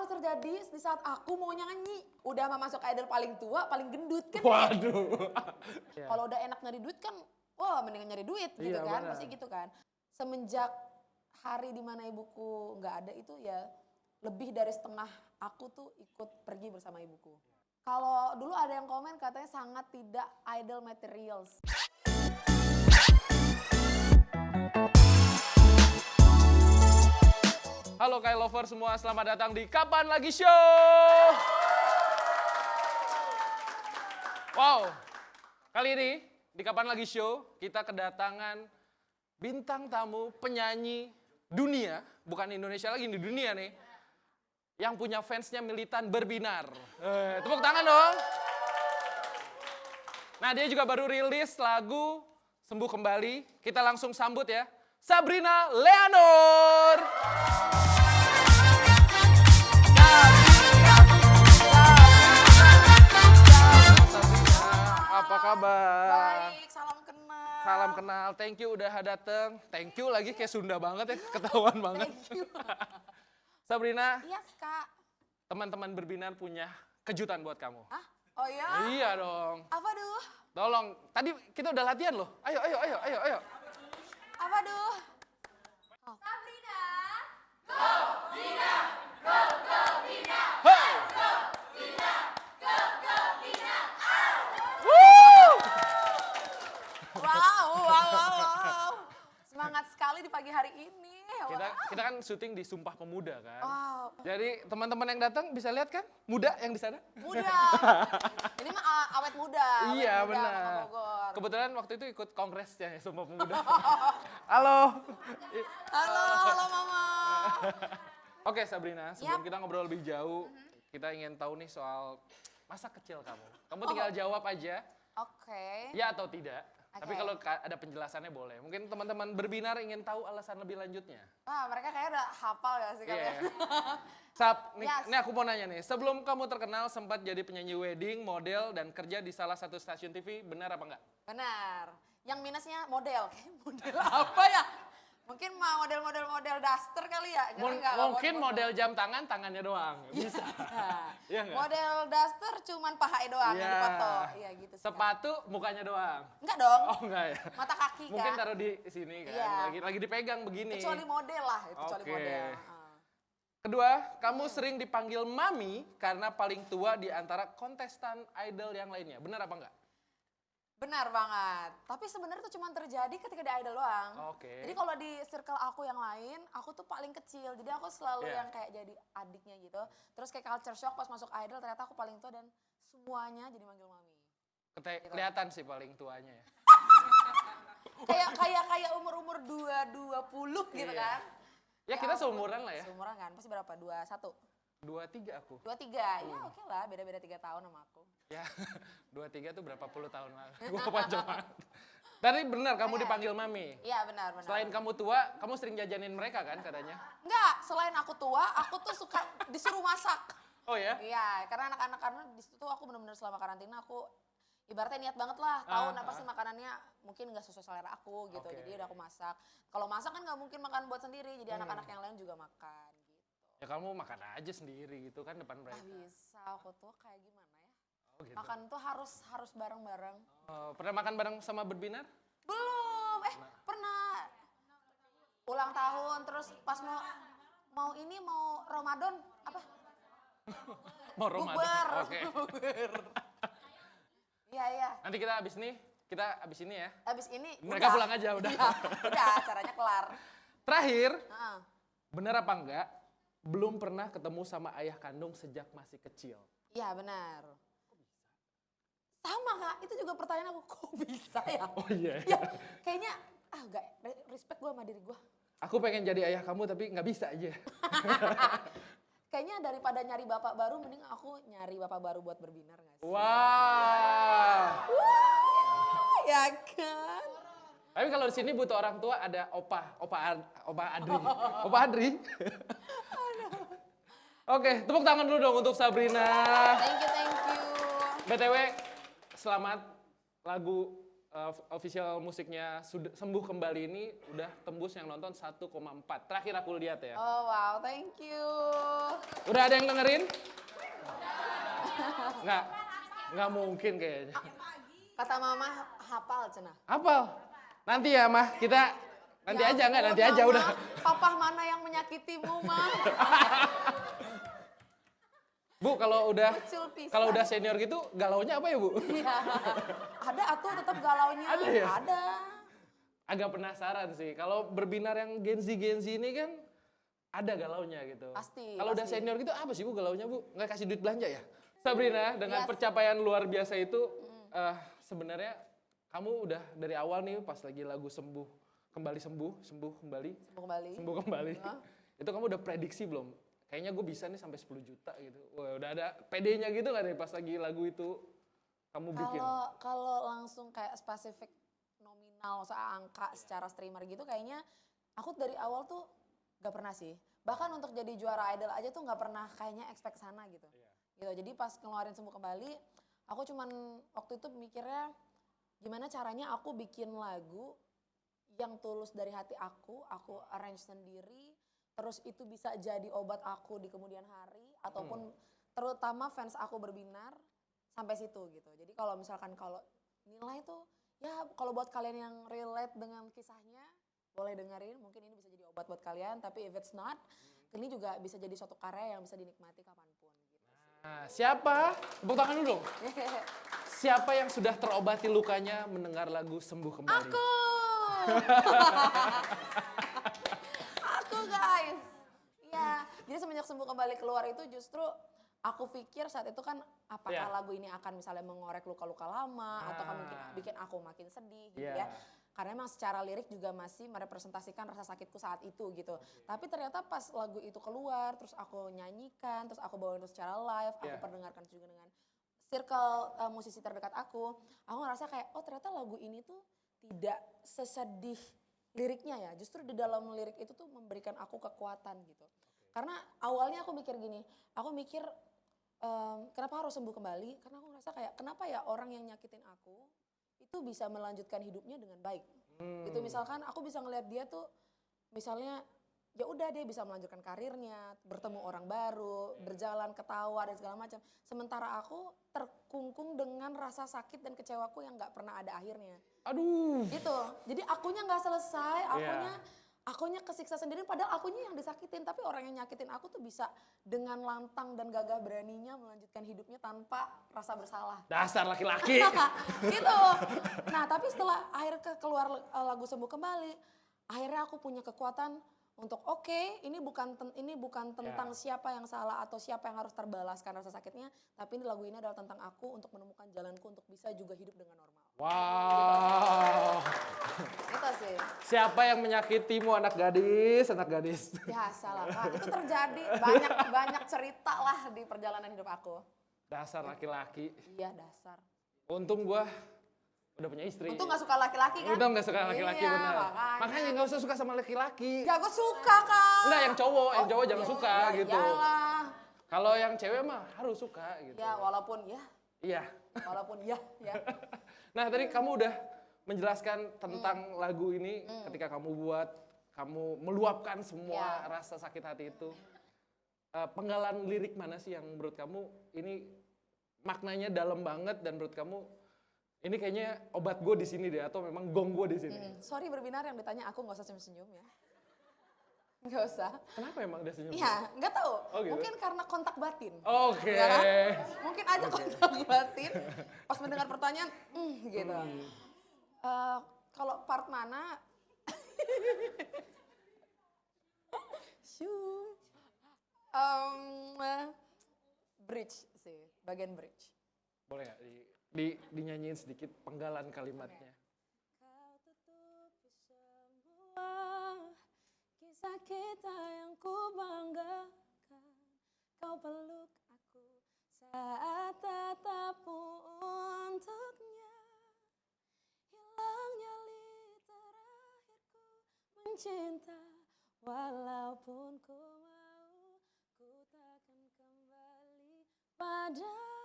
terjadi di saat aku mau nyanyi. Udah masuk idol paling tua, paling gendut kan. Waduh. Kalau udah enak nyari duit kan, wah mendingan nyari duit gitu Iya, kan. benar. Pasti gitu kan. Semenjak hari dimana ibuku nggak ada itu ya lebih dari setengah aku tuh ikut pergi bersama ibuku. Kalau dulu ada yang komen katanya sangat tidak idol materials. Halo K-Lover semua, selamat datang di Kapan Lagi Show. Wow, kali ini di Kapan Lagi Show kita kedatangan bintang tamu penyanyi dunia, bukan Indonesia lagi, di dunia nih. Yang punya fansnya militan berbinar. Tepuk tangan dong. Nah, dia juga baru rilis lagu Sembuh Kembali. Kita langsung sambut ya. Sabrina Leanur. Apa kabar? Baik, salam kenal. Salam kenal, thank you udah dateng. Thank you lagi kayak Sunda banget ya, ketahuan banget. Thank you. Sabrina, Iya, Kak. teman-teman berbinar punya kejutan buat kamu. Hah? Oh iya? Iya dong. Apa duh? Tolong, tadi kita udah latihan loh. Ayo. Apa duh? Hey! Wow. Semangat sekali di pagi hari ini. Kita kan syuting di Sumpah Pemuda kan. Wow, Jadi teman-teman yang datang bisa lihat kan, muda yang di sana. muda. Ini mah awet muda. Awet Iya muda, benar. Mama Bogor. Kebetulan waktu itu ikut kongresnya ya Sumpah Pemuda. Halo. Halo Mama. Oke Sabrina, sebelum Yap. kita ngobrol lebih jauh, kita ingin tahu nih soal masa kecil kamu. Kamu tinggal jawab aja, Oke. ya atau tidak. Tapi Oke. kalau ada penjelasannya boleh. Mungkin teman-teman berbinar ingin tahu alasan lebih lanjutnya. Wah, mereka kayaknya udah hafal gak sih Iya. kalian? Sab, nih, Yes. ini aku mau nanya nih. Sebelum kamu terkenal sempat jadi penyanyi wedding, model, dan kerja di salah satu stasiun TV, benar apa enggak? Benar. Yang minusnya model. Kayak model apa ya? Mungkin mah model daster kali ya? Enggak, Mungkin model jam tangan, tangannya doang. Bisa. Iya enggak? Model daster cuman paha doang yang Iya. dipoto. Iya gitu sih. Kak. Sepatu mukanya doang. Enggak dong. Oh enggak ya? Mata kaki Mungkin kan. taruh di sini kan, Iya. lagi dipegang begini. Kecuali model lah, kecuali Oke. model. Kedua, kamu sering dipanggil Mami karena paling tua di antara kontestan idol yang lainnya. Benar apa enggak? Benar banget. Tapi sebenarnya itu cuma terjadi ketika di idol doang. Oke. Jadi kalau di circle aku yang lain, aku tuh paling kecil. Jadi aku selalu Iya. yang kayak jadi adiknya gitu. Terus kayak culture shock pas masuk idol ternyata aku paling tua dan semuanya jadi manggil Mami. Kelihatan sih paling tuanya ya. Kayak umur 20 gitu Iya. kan. Ya kita seumuran lah ya. Seumuran kan, pasti berapa? 21? 23 aku. 23, ya oke lah, beda-beda 3 tahun sama aku. Ya, 23 tuh berapa puluh tahun lalu. Gue panjang banget. Tadi benar kamu dipanggil Mami. Iya benar. Selain kamu tua, kamu sering jajanin mereka kan katanya? Enggak, selain aku tua, aku tuh suka disuruh masak. Oh ya? Iya, karena anak-anak karena di situ tuh aku benar-benar selama karantina aku ibaratnya niat banget lah, tahu apa sih makanannya mungkin nggak sesuai selera aku gitu. Oke. Jadi udah aku masak. Kalau masak kan nggak mungkin makan buat sendiri, jadi anak-anak yang lain juga makan gitu. Ya kamu makan aja sendiri gitu kan depan Ah mereka. bisa, aku tuh kayak gimana ya? Oh gitu. Makan tuh harus bareng-bareng. Oh, pernah makan bareng sama berbinar? Belum, pernah ulang tahun terus pas mau Ramadan apa? Mau Ramadan. Bukber. Oke. Bukber. Iya. Nanti kita abis ini ya. Habis ini Mereka udah. pulang aja udah. Udah, acaranya kelar. Terakhir, Heeh. benar apa enggak? Belum pernah ketemu sama ayah kandung sejak masih kecil. Iya benar. Sama Kak, itu juga pertanyaan aku, kok bisa ya? Oh iya. Ya, kayaknya enggak respect gue sama diri gue. Aku pengen jadi ayah kamu tapi nggak bisa aja. Kayaknya daripada nyari bapak baru, mending aku nyari bapak baru buat berbinar gak sih? Wah. Ya kan? Tapi kalau di sini butuh orang tua ada opa Adri. Opa Adri. Oke, tepuk tangan dulu dong untuk Sabrina. Thank you. BTW, selamat lagu official musiknya Sembuh Kembali ini udah tembus yang nonton 1,4. Terakhir aku lihat ya. Oh wow, thank you. Udah ada yang dengerin? Nggak mungkin kayaknya. Kata mama hafal cenah. Hafal. Nanti ya mah, kita nanti Ya aja nggak? ampun, Nanti aja Mama. udah. Papa mana yang menyakitimu, mah? Bu, kalau udah Kecil pisan. kalau udah senior gitu, galaunya apa ya Bu? Iya. Ada atuh tetap galaunya. Ada ya? Ada. Agak penasaran sih. Kalau berbinar yang Gen Z ini kan ada galaunya gitu. Pasti, Kalau udah pasti. senior gitu apa sih Bu galaunya Bu? Nggak kasih duit belanja ya? Sabrina, dengan Yes. pencapaian luar biasa itu, sebenarnya kamu udah dari awal nih pas lagi lagu sembuh kembali. Sembuh kembali. Hah? Itu kamu udah prediksi belum? Kayaknya gue bisa nih sampai 10 juta gitu. Wah, udah ada PD-nya gitu nggak nih pas lagi lagu itu kamu bikin? Kalau langsung kayak spesifik nominal, soal angka secara streamer gitu, kayaknya aku dari awal tuh gak pernah sih. Bahkan untuk jadi juara idol aja tuh gak pernah kayaknya expect sana gitu. Gitu. Jadi pas ngeluarin sembuh kembali, aku cuman waktu itu mikirnya gimana caranya aku bikin lagu yang tulus dari hati aku arrange sendiri, terus itu bisa jadi obat aku di kemudian hari, ataupun terutama fans aku berbinar sampai situ gitu. Jadi kalau misalkan kalau nilai tuh ya kalau buat kalian yang relate dengan kisahnya boleh dengerin, mungkin ini bisa jadi obat buat kalian, tapi if it's not, ini juga bisa jadi suatu karya yang bisa dinikmati kapanpun gitu sih. Nah, siapa? Tepuk tangan dulu dong. Siapa yang sudah terobati lukanya mendengar lagu Sembuh Kembali? Aku! Aku guys! Ya, jadi semenjak sembuh kembali keluar itu justru aku pikir saat itu kan apakah lagu ini akan misalnya mengorek luka-luka lama atau kan mungkin bikin aku makin sedih gitu ya. Karena emang secara lirik juga masih merepresentasikan rasa sakitku saat itu gitu. Tapi ternyata pas lagu itu keluar, terus aku nyanyikan, terus aku bawain itu secara live, aku perdengarkan juga dengan circle musisi terdekat aku ngerasa kayak oh ternyata lagu ini tuh tidak sesedih liriknya ya. Justru di dalam lirik itu tuh memberikan aku kekuatan gitu. Karena awalnya aku mikir gini, aku mikir kenapa harus sembuh kembali? Karena aku ngerasa kayak kenapa ya orang yang nyakitin aku itu bisa melanjutkan hidupnya dengan baik. Gitu misalkan aku bisa ngeliat dia tuh misalnya ya udah dia bisa melanjutkan karirnya, bertemu orang baru, berjalan ketawa dan segala macam. Sementara aku terkungkung dengan rasa sakit dan kecewaku yang nggak pernah ada akhirnya. Aduh. Gitu. Jadi akunya nggak selesai, akunya kesiksa sendiri padahal akunya yang disakitin, tapi orang yang nyakitin aku tuh bisa dengan lantang dan gagah beraninya melanjutkan hidupnya tanpa rasa bersalah. Dasar laki-laki. Gitu. Nah, tapi setelah akhirnya keluar lagu Sembuh Kembali, akhirnya aku punya kekuatan untuk ini bukan tentang siapa yang salah atau siapa yang harus terbalaskan rasa sakitnya, tapi ini lagu ini adalah tentang aku untuk menemukan jalanku untuk bisa juga hidup dengan normal. Wow. Itu sih. Siapa yang menyakitimu anak gadis? Biasa lah Kak, itu terjadi banyak cerita lah di perjalanan hidup aku. Dasar laki-laki. Iya dasar. Untung gua udah punya istri. Untung gak suka laki-laki kan? Untung gak suka laki-laki iya, benar. Makanya gak usah suka sama laki-laki. Ya aku suka Kak. Enggak, yang cowok jangan suka gitu. Iyalah. Kalau yang cewek mah harus suka gitu. Ya walaupun ya. Iya. Walaupun ya. Nah tadi kamu udah menjelaskan tentang lagu ini ketika kamu buat, kamu meluapkan semua rasa sakit hati itu. Penggalan lirik mana sih yang menurut kamu ini maknanya dalam banget dan menurut kamu ini kayaknya obat gue di sini deh atau memang gong gue di sini? Sorry berbinar yang ditanya aku nggak usah senyum-senyum ya. Nggak usah. Kenapa emang dia senyum? Iya, nggak tahu. Oh, gitu? Mungkin karena kontak batin. Oke. Ya kan? Mungkin aja kontak batin. Pas mendengar pertanyaan, gitu. Kalau part mana? Bridge sih, bagian bridge. Boleh nggak dinyanyiin sedikit penggalan kalimatnya? Kau tutupi semua kisah kita yang ku banggakan. Kau peluk aku saat tatapmu untuknya. Hilangnya terakhirku mencinta. Walaupun ku mau, ku takkan kembali padamu.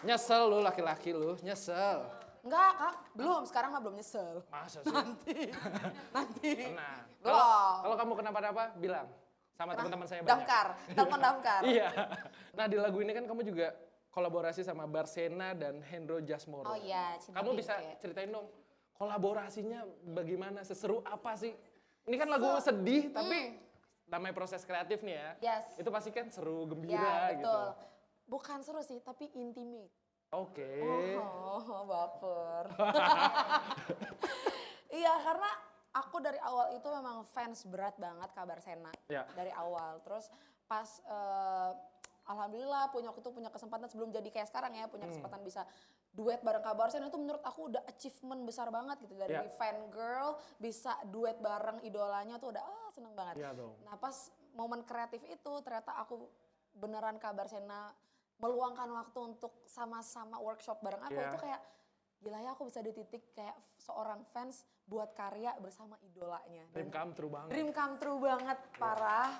Nyesel lu laki-laki lu, nyesel. Enggak, Kak. Belum. Sekarang mah belum nyesel. Masa sih? Nanti. Nah, Belum. kalau kamu kenapa-napa bilang sama teman-teman saya banyak. Damkar. Telepon damkar. Iya. Nah, di lagu ini kan kamu juga kolaborasi sama Barsena dan Hendro Jasmoro. Oh iya, Cinta Kamu bisa Bingkai. ceritain dong, kolaborasinya bagaimana? Seseru apa sih? Ini kan lagu sedih, tapi namanya proses kreatif nih ya. Yes. Itu pasti kan seru, Ya, gembira gitu. betul. Bukan seru sih, tapi intimate. Oke. Oh, baper. Iya, karena aku dari awal itu memang fans berat banget Kabar Sena. Ya. Dari awal. Terus pas alhamdulillah waktu itu punya kesempatan sebelum jadi kayak sekarang ya, punya kesempatan bisa duet bareng Kabar Sena, itu menurut aku udah achievement besar banget gitu. Dari Ya. fan girl bisa duet bareng idolanya tuh udah seneng banget. Iya dong. Nah pas momen kreatif itu ternyata aku beneran Kabar Sena meluangkan waktu untuk sama-sama workshop bareng aku, Iya. itu kayak gila ya, aku bisa di titik kayak seorang fans buat karya bersama idolanya. Dream come true banget. Dream come true banget, parah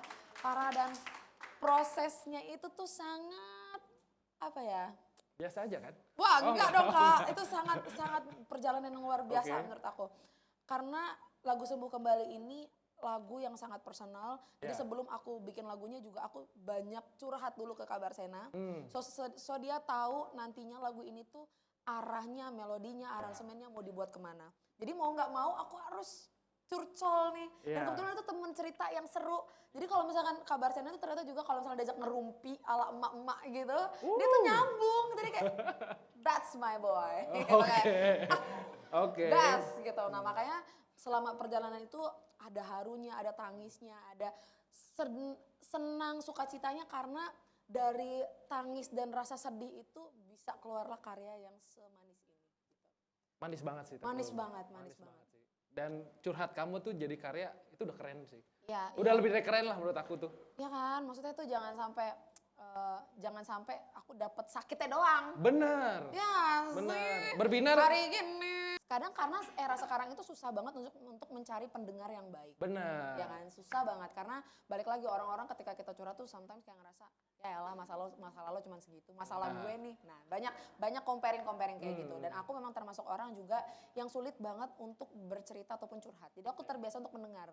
dan prosesnya itu tuh sangat apa ya? Biasa aja kan? Wah, Oh, enggak enggak. dong Kak, itu sangat perjalanan yang luar biasa Oke. menurut aku. Karena lagu Sembuh Kembali ini lagu yang sangat personal. Jadi Ya. sebelum aku bikin lagunya juga aku banyak curhat dulu ke Kabar Sena. Hmm. So dia tahu nantinya lagu ini tuh arahnya, melodinya, aransemennya mau dibuat kemana. Jadi mau nggak mau aku harus curcol nih. Dan Iya. kebetulan itu temen cerita yang seru. Jadi kalau misalkan Kabar Sena itu ternyata juga kalau misalnya diajak ngerumpi ala emak-emak gitu, dia tuh nyambung. Jadi kayak that's my boy. Oke. Oke. Das gitu. Nah makanya selama perjalanan itu ada harunya, ada tangisnya, ada senang sukacitanya karena dari tangis dan rasa sedih itu bisa keluarlah karya yang semanis ini. Gitu. Manis banget sih. tapi Manis lo. banget, manis banget. sih. Dan curhat kamu tuh jadi karya itu udah keren sih. Ya, Udah lebih dari keren lah menurut aku tuh. ya kan, maksudnya tuh jangan sampai aku dapat sakitnya doang. Bener. Ya Bener. sih. Berbinar. Hari gini. Kadang karena era sekarang itu susah banget untuk mencari pendengar yang baik. Bener. Ya kan, susah banget karena balik lagi orang-orang ketika kita curhat tuh sometimes kayak ngerasa ya elah masa lalu cuma segitu, masalah Nah. gue nih. Nah, banyak comparing kayak gitu, dan aku memang termasuk orang juga yang sulit banget untuk bercerita ataupun curhat. Jadi aku terbiasa untuk mendengar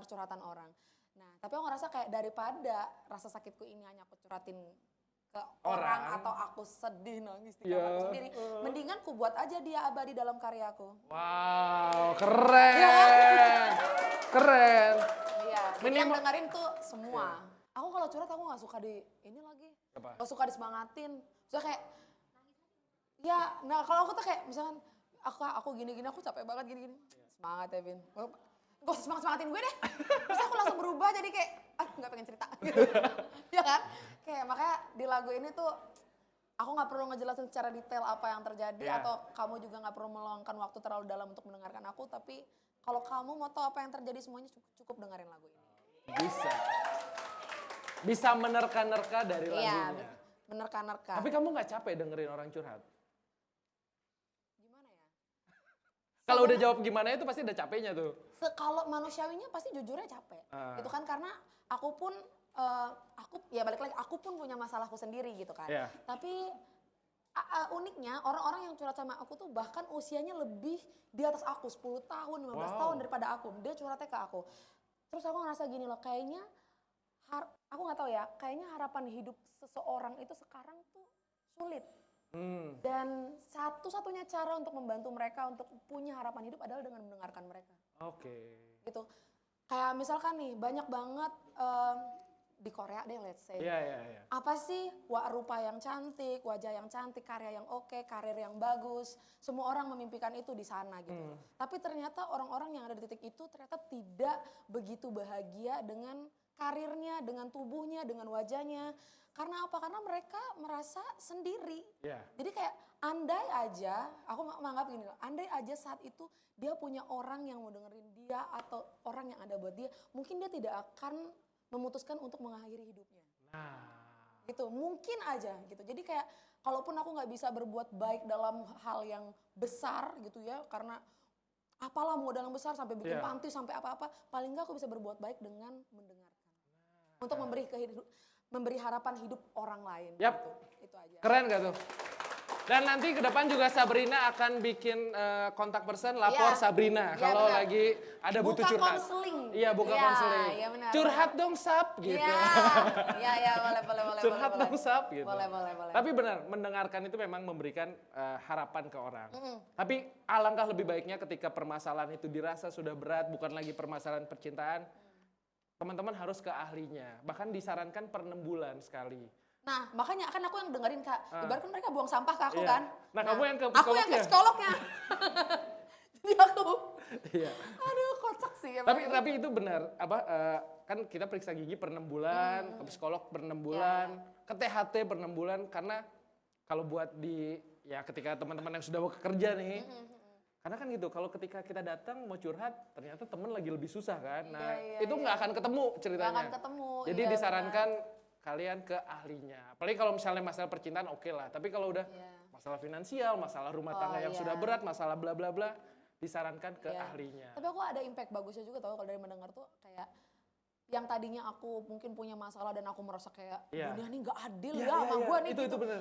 curhatan orang. Nah, tapi aku ngerasa kayak daripada rasa sakitku ini hanya aku curhatin ke orang atau aku sedih nangis di Iya. kamarku sendiri, mendingan ku buat aja dia abadi dalam karyaku. Wow, keren. Keren. Iya, jadi yang Minimal- dengerin tuh semua. Aku kalau curhat aku nggak suka ini lagi, Apa? nggak suka disemangatin. Soalnya kayak, ya, nah kalau aku tuh kayak misalkan aku gini-gini, aku capek banget gini-gini. Semangat ya Vin. Gak usah semangatin gue deh. Terus aku langsung berubah jadi kayak, nggak pengen cerita. Gitu. Ya kan? Kayak makanya di lagu ini tuh aku nggak perlu ngejelasin secara detail apa yang terjadi, Iya. atau kamu juga nggak perlu meluangkan waktu terlalu dalam untuk mendengarkan aku, tapi kalau kamu mau tahu apa yang terjadi semuanya cukup dengerin lagu ini. Bisa. Bisa menerka-nerka dari Iya, lagunya. menerka-nerka. Tapi kamu nggak capek dengerin orang curhat? Gimana ya? Kalau udah jawab gimana itu pasti udah capeknya tuh. Kalau manusiawinya pasti jujurnya capek. Ah. Itu kan karena aku pun, balik lagi, aku pun punya masalahku sendiri gitu kan. Iya. Tapi uniknya orang-orang yang curhat sama aku tuh bahkan usianya lebih di atas aku, 10 tahun, 15 Wow. tahun daripada aku. Dia curhatnya ke aku. Terus aku ngerasa gini loh, kayaknya, aku nggak tahu ya, kayaknya harapan hidup seseorang itu sekarang tuh sulit. Dan satu-satunya cara untuk membantu mereka untuk punya harapan hidup adalah dengan mendengarkan mereka. Oke. Gitu. Kayak misalkan nih, banyak banget di Korea deh, let's say. Iya. Apa sih rupa yang cantik, wajah yang cantik, karya yang oke, karir yang bagus. Semua orang memimpikan itu di sana gitu. Tapi ternyata orang-orang yang ada di titik itu ternyata tidak begitu bahagia dengan karirnya, dengan tubuhnya, dengan wajahnya. Karena apa? Karena mereka merasa sendiri. Iya. Jadi kayak andai aja, aku menganggap gini loh, andai aja saat itu dia punya orang yang mau dengerin dia atau orang yang ada buat dia, mungkin dia tidak akan memutuskan untuk mengakhiri hidupnya. Nah. Gitu, mungkin aja gitu. Jadi kayak kalaupun aku nggak bisa berbuat baik dalam hal yang besar gitu ya, karena apalah modal yang besar sampai bikin Iya. panti sampai apa-apa, paling nggak aku bisa berbuat baik dengan mendengarkan. Untuk memberi harapan hidup orang lain. Yap. Gitu. Itu aja. Keren gak tuh? Dan nanti ke depan juga Sabrina akan bikin kontak person lapor Iya. Sabrina Iya, kalau benar. lagi ada butuh Buka curhat. konseling. Iya, buka Iya, konseling. iya benar, Curhat dong Sab gitu. Iya, boleh. Curhat boleh. dong Sab gitu. Boleh. Tapi benar, mendengarkan itu memang memberikan harapan ke orang. Tapi alangkah lebih baiknya ketika permasalahan itu dirasa sudah berat, bukan lagi permasalahan percintaan, teman-teman harus ke ahlinya. Bahkan disarankan per 6 bulan sekali. Nah, makanya kan aku yang dengerin Kak. Ibaratkan mereka buang sampah ke aku Iya. kan. Nah, kamu yang ke Aku yang ke psikolognya. Jadi aku, Iya. aduh kocak sih. Tapi itu benar, kan kita periksa gigi per 6 bulan, ke psikolog per 6 bulan, ke THT per 6 bulan, karena kalau buat ya ketika teman-teman yang sudah mau kerja nih, karena kan gitu, kalau ketika kita datang mau curhat, ternyata temen lagi lebih susah kan, nah itu nggak akan ketemu ceritanya. Nggak akan ketemu. Jadi iya, disarankan kalian ke ahlinya, apalagi kalau misalnya masalah percintaan oke lah, tapi kalau udah masalah finansial, masalah rumah tangga yang sudah berat, masalah bla bla bla, disarankan ke ahlinya. Tapi aku ada impact bagusnya juga tau kalau dari mendengar tuh kayak yang tadinya aku mungkin punya masalah dan aku merasa kayak dunia ini nggak adil sama gue nih itu bener.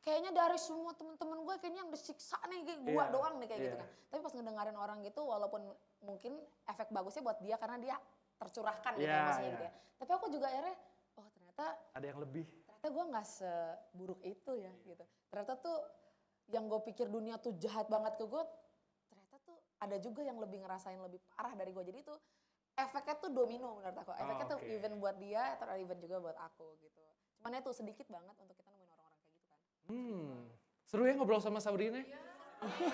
Kayaknya dari semua temen-temen gue kayaknya yang disiksa nih kayak gue doang nih kayak gitu kan. Tapi pas ngedengerin orang gitu walaupun mungkin efek bagusnya buat dia karena dia tercurahkan gitu maksudnya gitu ya. Tapi aku juga akhirnya oh ternyata ada yang lebih. Ternyata gue nggak seburuk itu ya gitu. Ternyata tuh yang gue pikir dunia tuh jahat banget ke gue, ternyata tuh ada juga yang lebih ngerasain lebih parah dari gue. Jadi tuh efeknya tuh domino menurut aku. Efeknya tuh even buat dia atau even juga buat aku gitu. Cuman itu sedikit banget untuk kita nemuin orang-orang kayak gitu kan. Seru ya ngobrol sama Sabrina?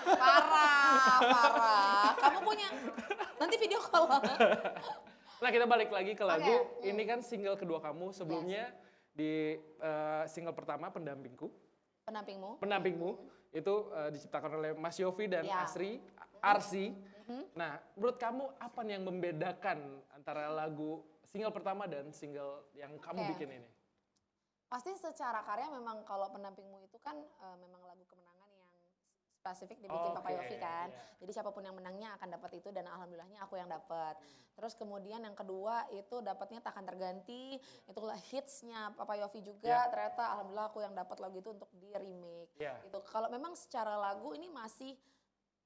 Parah. Kamu punya nanti video call. Nah kita balik lagi ke lagu, ini kan single kedua kamu, sebelumnya di single pertama Pendampingku. Pendampingmu, itu diciptakan oleh Mas Yofi dan Arsi. Nah menurut kamu apa nih yang membedakan antara lagu single pertama dan single yang kamu bikin ini? Pasti secara karya memang kalau Pendampingmu itu kan memang lagu kemenangan yang spesifik dibikin Papa Yofi kan. Jadi siapapun yang menangnya akan dapat itu dan alhamdulillahnya aku yang dapat. Terus kemudian yang kedua itu dapatnya Takkan Terganti, itulah hitsnya Papa Yofi juga. Ternyata alhamdulillah aku yang dapat lagu itu untuk di remake. Gitu. Kalau memang secara lagu ini masih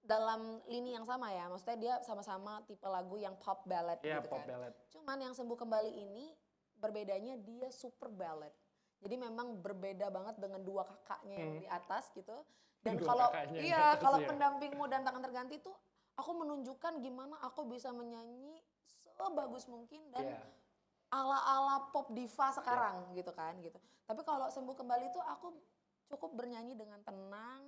dalam lini yang sama ya, maksudnya dia sama-sama tipe lagu yang pop ballad gitu pop kan. Ballad. Cuman yang Sembuh Kembali ini berbedanya dia super ballad. Jadi memang berbeda banget dengan dua kakaknya yang di atas gitu. Dan kalau Pendampingmu dan Takkan Terganti tuh aku menunjukkan gimana aku bisa menyanyi sebagus mungkin dan ala-ala pop diva sekarang gitu kan gitu. Tapi kalau Sembuh Kembali tuh aku cukup bernyanyi dengan tenang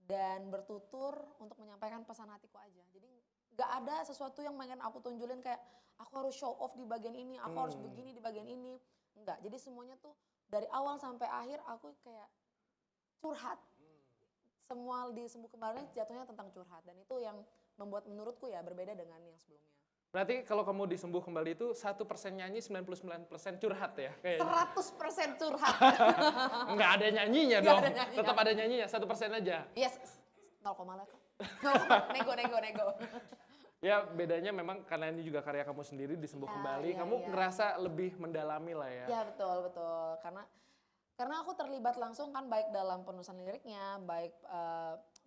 dan bertutur untuk menyampaikan pesan hatiku aja. Jadi nggak ada sesuatu yang pengen aku tunjulin kayak aku harus show off di bagian ini, aku harus begini di bagian ini. Enggak, jadi semuanya tuh dari awal sampai akhir aku kayak curhat. Semua di Sembuh Kembali jatuhnya tentang curhat dan itu yang membuat menurutku ya berbeda dengan yang sebelumnya. Berarti kalau kamu di Sembuh Kembali itu 1% nyanyi 99% curhat ya? Kayaknya. 100% curhat. Enggak ada nyanyinya dong, tetap ada nyanyinya, 1% aja. Yes, 0, lah kok. Nego. Ya bedanya memang karena ini juga karya kamu sendiri di Sembuh Kembali, kamu ngerasa lebih mendalami lah ya. Ya betul. Karena aku terlibat langsung kan baik dalam penulisan liriknya, baik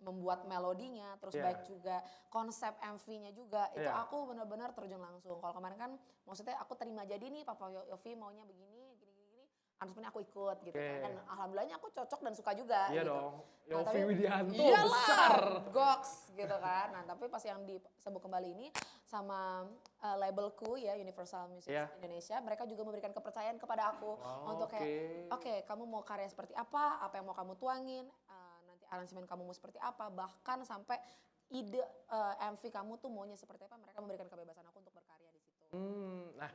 membuat melodinya, terus baik juga konsep MV-nya juga. Itu aku benar-benar terjun langsung. Kalau kemarin kan maksudnya aku terima jadi nih Papa Yofi maunya begini, harusnya aku ikut gitu kan. Dan alhamdulillahnya aku cocok dan suka juga Iya gitu. dong, Yofi Widianto iyalah, besar. Goks gitu kan. Nah tapi pas yang di Sembuh Kembali ini sama labelku ya Universal Music Indonesia, mereka juga memberikan kepercayaan kepada aku untuk kayak oke, kamu mau karya seperti apa yang mau kamu tuangin, nanti aransemen kamu mau seperti apa, bahkan sampai ide MV kamu tuh maunya seperti apa, mereka memberikan kebebasan aku untuk berkarya di situ. Nah,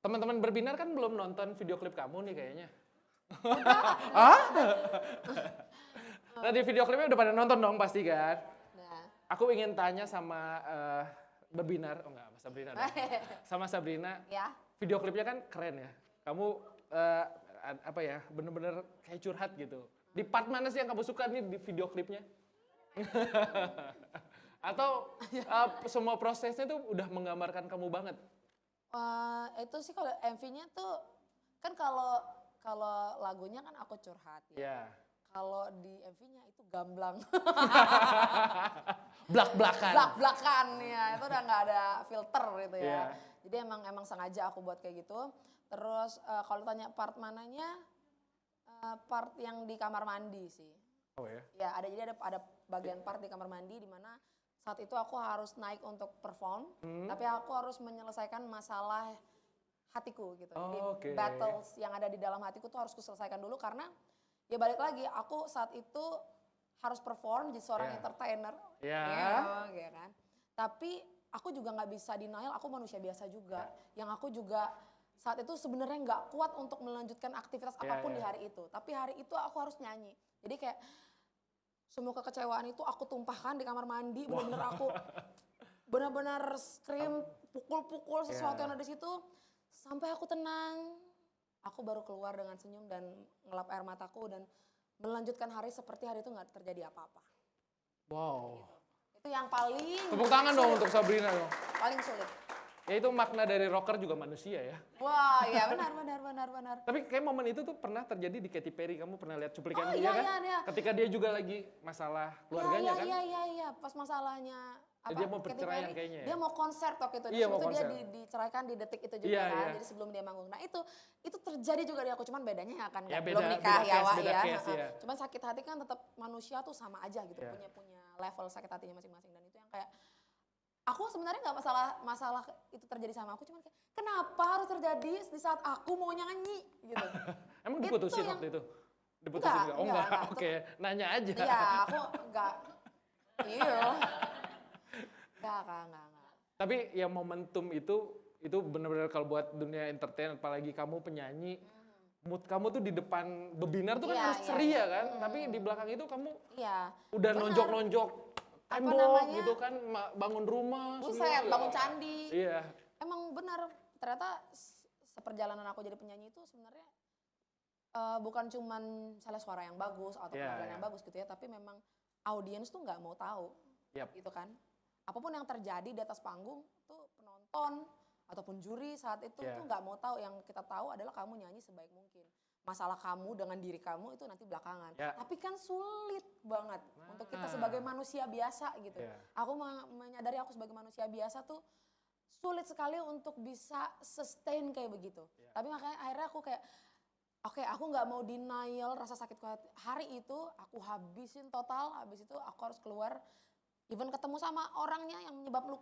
teman-teman berbinar kan belum nonton video klip kamu nih kayaknya. Nah di video klipnya udah pada nonton dong pasti kan? Nah. Aku ingin tanya sama berbinar, Sabrina dong. Sama Sabrina, video klipnya kan keren ya. Kamu bener-bener kayak curhat gitu. Di part mana sih yang kamu suka nih di video klipnya? Atau semua prosesnya tuh udah menggambarkan kamu banget? Itu sih kalau MV-nya tuh kan kalau lagunya kan aku curhat ya. Kalau di MV-nya itu gamblang. Blak-blakan. Blak-blakan ya, itu udah nggak ada filter gitu ya. Iya. Jadi emang sengaja aku buat kayak gitu. Terus kalau tanya part mananya, part yang di kamar mandi sih. Oh ya? Ya jadi ada bagian part di kamar mandi di mana saat itu aku harus naik untuk perform, tapi aku harus menyelesaikan masalah hatiku gitu. Jadi Oke. battles yang ada di dalam hatiku tuh harus kuselesaikan dulu karena ya balik lagi aku saat itu harus perform jadi seorang Yeah. entertainer. Ya. Ya kan. Tapi aku juga nggak bisa denial aku manusia biasa juga. Yang aku juga saat itu sebenarnya nggak kuat untuk melanjutkan aktivitas apapun di hari itu. Tapi hari itu aku harus nyanyi. Jadi kayak semua kekecewaan itu aku tumpahkan di kamar mandi. Bener-bener aku benar-benar scream, pukul-pukul sesuatu yang ada di situ. Sampai aku tenang. Aku baru keluar dengan senyum dan ngelap air mataku dan melanjutkan hari seperti hari itu nggak terjadi apa-apa. Wow. Itu yang paling Tepuk tangan dong sulit. untuk Sabrina dong. Paling sulit. Ya itu makna dari rocker juga manusia ya. Wah, ya benar. Tapi kayak momen itu tuh pernah terjadi di Katy Perry. Kamu pernah lihat cuplikan Oh, dia iya, kan? iya, iya. Ketika dia juga lagi masalah keluarganya kan? Iya. Pas masalahnya Dia mau Katy perceraian Perry, kayaknya ya? Dia mau konser waktu itu. Iya, mau Itu dia konser. diceraikan di detik itu juga Iya, kan. iya. Jadi sebelum dia manggung. Nah itu terjadi juga di aku. Cuman bedanya ya kan Ya, belum beda nikah ya case, Wak beda ya. case, ya. Cuman sakit hati kan tetap manusia tuh sama aja gitu. Iya. Punya level sakit hatinya masing-masing. Dan itu yang kayak aku sebenarnya nggak masalah itu terjadi sama aku. Cuman kayak kenapa harus terjadi di saat aku mau nyanyi gitu. Emang Itu diputusin yang- waktu itu? Diputusin Enggak, nggak? Oh enggak, enggak, enggak. oke. Nanya aja. Iya, aku enggak. Iya. Enggak. Tapi ya momentum itu benar-benar kalau buat dunia entertain, apalagi kamu penyanyi, mood kamu tuh di depan bebinar tuh kan Iya, harus iya, ceria iya. kan? Tapi di belakang itu kamu Iya. udah Benar. nonjok-nonjok Apa tembok namanya? gitu kan, bangun rumah Buset, semua. bangun candi. Iya. Emang benar, ternyata seperjalanan aku jadi penyanyi itu sebenarnya bukan cuman misalnya suara yang bagus atau Iya, penampilan iya. yang bagus gitu ya, tapi memang audiens tuh nggak mau tahu, Yap. gitu kan. Apapun yang terjadi di atas panggung tuh penonton ataupun juri saat itu Iya. tuh nggak mau tahu. Yang kita tahu adalah kamu nyanyi sebaik mungkin. Masalah kamu dengan diri kamu itu nanti belakangan. Ya. Tapi kan sulit banget untuk kita Nah. sebagai manusia biasa gitu. Iya. Aku menyadari aku sebagai manusia biasa tuh sulit sekali untuk bisa sustain kayak begitu. Iya. Tapi makanya akhirnya aku kayak, oke, aku nggak mau denial rasa sakit hari itu, aku habisin total, habis itu aku harus keluar, even ketemu sama orangnya yang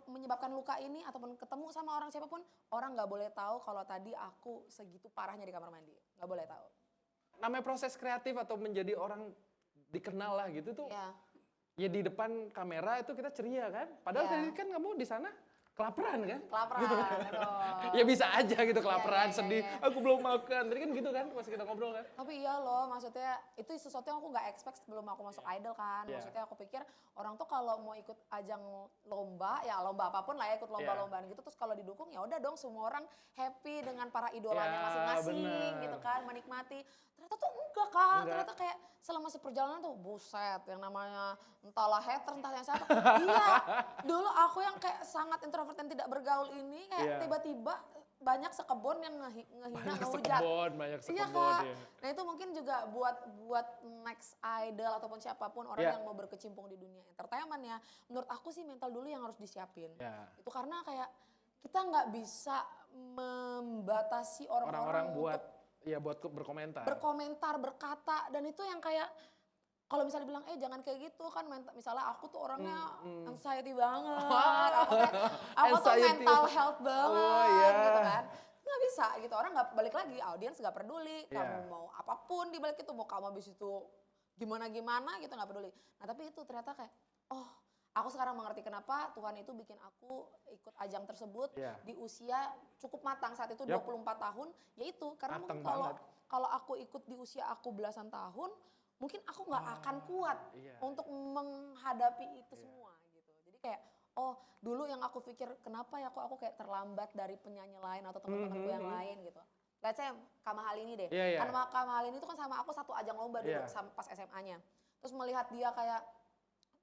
menyebabkan luka ini, ataupun ketemu sama orang siapapun, orang nggak boleh tahu kalau tadi aku segitu parahnya di kamar mandi, nggak boleh tahu. Namanya proses kreatif atau menjadi orang dikenal lah gitu tuh. Iya, Ya di depan kamera itu kita ceria kan? Padahal Iya. tadi kan kamu di sana kelaparan kan? kelaparan, aduh. Ya bisa aja gitu kelaparan, iya, sedih. iya. Aku belum makan. Tadi kan gitu kan pas kita ngobrol kan? Tapi iya loh, maksudnya itu sesuatu yang aku nggak expect sebelum aku masuk idol kan. Iya. Maksudnya aku pikir orang tuh kalau mau ikut ajang lomba, ya lomba apapun lah ya, ikut lomba-lombaan gitu. Terus kalau didukung ya udah dong semua orang happy dengan para idolanya Ya, masing-masing bener. gitu kan, menikmati. Ternyata tuh enggak Kak, Enggak. ternyata kayak selama seperjalanan tuh buset yang namanya entahlah hater, entah yang siapa. Iya, dulu aku yang kayak sangat introvert dan tidak bergaul ini kayak Iya. tiba-tiba banyak sekebon yang ngehina, Banyak ngehujat. sekebon, banyak Iya sekebon. Kak. Iya. Nah itu mungkin juga buat next idol ataupun siapapun orang Iya. yang mau berkecimpung di dunia entertainment ya. Menurut aku sih mental dulu yang harus disiapin. Ya. Itu karena kayak kita nggak bisa membatasi Orang-orang orang-orang buat untuk ya buat berkomentar. berkomentar, berkata, dan itu yang kayak kalau misalnya bilang jangan kayak gitu kan, misalnya aku tuh orangnya anxiety banget, aku tuh Anxiety. mental health banget Oh, iya. gitu kan. Nggak bisa gitu, orang nggak balik lagi, audiens nggak peduli, Iya. kamu mau apapun di balik itu, mau kamu habis itu gimana-gimana gitu nggak peduli. Nah tapi itu ternyata kayak, oh aku sekarang mengerti kenapa Tuhan itu bikin aku ikut ajang tersebut Iya. di usia cukup matang saat itu Yap. 24 tahun, yaitu karena Matang mungkin banget. kalau aku ikut di usia aku belasan tahun, mungkin aku nggak akan kuat Iya. untuk menghadapi itu semua gitu. Jadi kayak, oh dulu yang aku pikir kenapa ya kok aku kayak terlambat dari penyanyi lain atau teman-temanku yang lain gitu. Let's say Kamahalini deh. Iya, iya. Kan Kamahalini itu kan sama aku satu ajang lomba dulu Iya. pas SMA-nya. Terus melihat dia kayak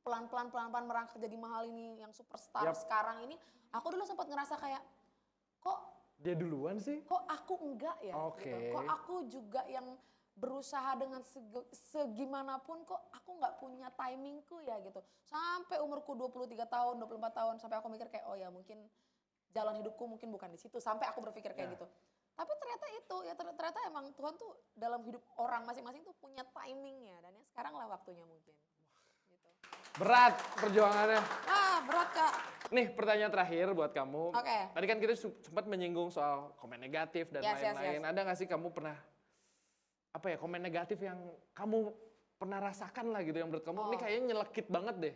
pelan-pelan merangkak jadi Mahalini yang superstar Yap. sekarang ini, aku dulu sempat ngerasa kayak kok Dia duluan sih. aku enggak ya Oke. gitu. Kok aku juga yang berusaha dengan segimanapun kok aku nggak punya timingku ya gitu. Sampai umurku 23 tahun, 24 tahun sampai aku mikir kayak oh ya mungkin jalan hidupku mungkin bukan di situ. Sampai aku berpikir kayak gitu. Tapi ternyata itu ya ternyata emang Tuhan tuh dalam hidup orang masing-masing tuh punya timingnya dan ya sekarang lah waktunya mungkin. Gitu. Berat perjuangannya. Berat Kak. Nih pertanyaan terakhir buat kamu. Oke. Tadi kan kita sempat menyinggung soal komen negatif dan lain-lain. Ada nggak sih kamu pernah komen negatif yang kamu pernah rasakan lah gitu yang menurut kamu ini kayaknya nyelekit banget deh.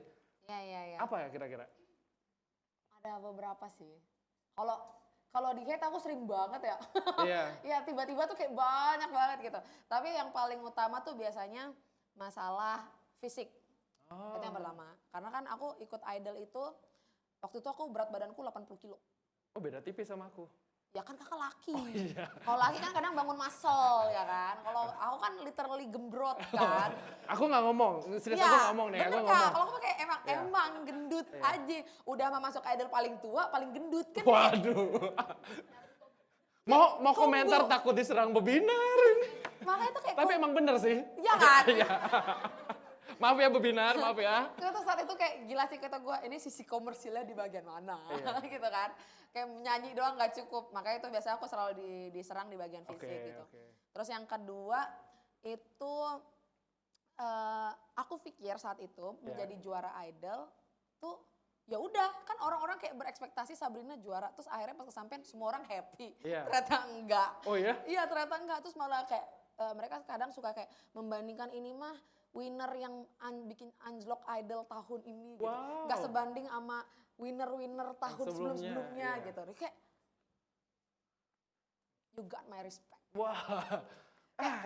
Iya. Apa ya kira-kira? Ada beberapa sih. Kalau di hate aku sering banget ya. Iya. Ya tiba-tiba tuh kayak banyak banget gitu. Tapi yang paling utama tuh biasanya masalah fisik. Itu yang pertama. Karena kan aku ikut idol itu, waktu itu aku berat badanku 80 kilo. Oh beda tipis sama aku. Ya kan kakak laki. Oh, iya. Kalau laki kan kadang bangun muscle ya kan. Kalau aku kan literally gembrot kan. Aku nggak ngomong, serius Ya, aku ngomong nih. bener Aku Kak, ngomong. kalau aku kayak emang gendut aja. Udah mau masuk idol paling tua, paling gendut kan. Waduh. Mau komentar takut diserang bebinar. Makanya tuh kayak Tapi emang bener sih. Iya kan? Iya. Maaf ya bebinar, maaf ya. Terus saat itu kayak gila sih kata gue, ini sisi komersilnya di bagian mana gitu kan. Kayak nyanyi doang gak cukup, makanya itu biasanya aku selalu diserang di bagian fisik gitu. Terus yang kedua itu aku pikir saat itu menjadi juara idol tuh ya udah kan orang-orang kayak berekspektasi Sabrina juara, terus akhirnya pas kesampean semua orang happy. Ternyata enggak. Oh iya? Iya ternyata enggak, terus malah kayak mereka kadang suka kayak membandingkan ini mah winner yang bikin Anjlok Idol tahun ini gitu. Gak sebanding sama winner-winner tahun sebelum-sebelumnya gitu. Kayak you got my respect. Wah.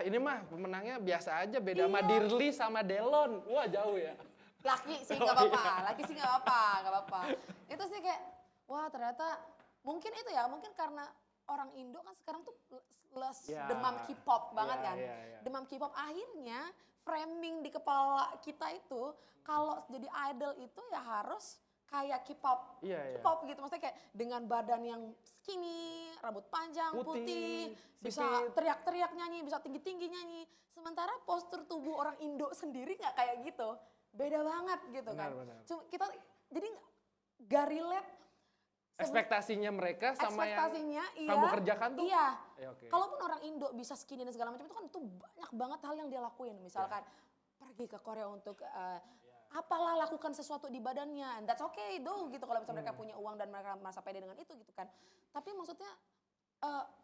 Ini mah pemenangnya biasa aja, beda sama Dirli sama Delon. Wah jauh ya. Laki sih gak apa-apa, Itu sih kayak wah ternyata mungkin itu ya, mungkin karena orang Indo kan sekarang tuh demam K-pop banget kan. Demam K-pop akhirnya framing di kepala kita itu kalau jadi idol itu ya harus kayak K-pop. K-pop gitu maksudnya kayak dengan badan yang skinny, rambut panjang, putih, bisa teriak-teriak nyanyi, bisa tinggi-tinggi nyanyi. Sementara postur tubuh orang Indo sendiri nggak kayak gitu. Beda banget gitu kan. Cuma kita jadi gak relate. Ekspektasinya mereka sama yang kamu kerjakan tuh? Iya. Kalaupun orang Indo bisa skinny dan segala macam itu banyak banget hal yang dia lakuin. Misalkan pergi ke Korea untuk apalah lakukan sesuatu di badannya. And that's okay gitu kalau misalnya mereka punya uang dan mereka merasa pede dengan itu gitu kan. Tapi maksudnya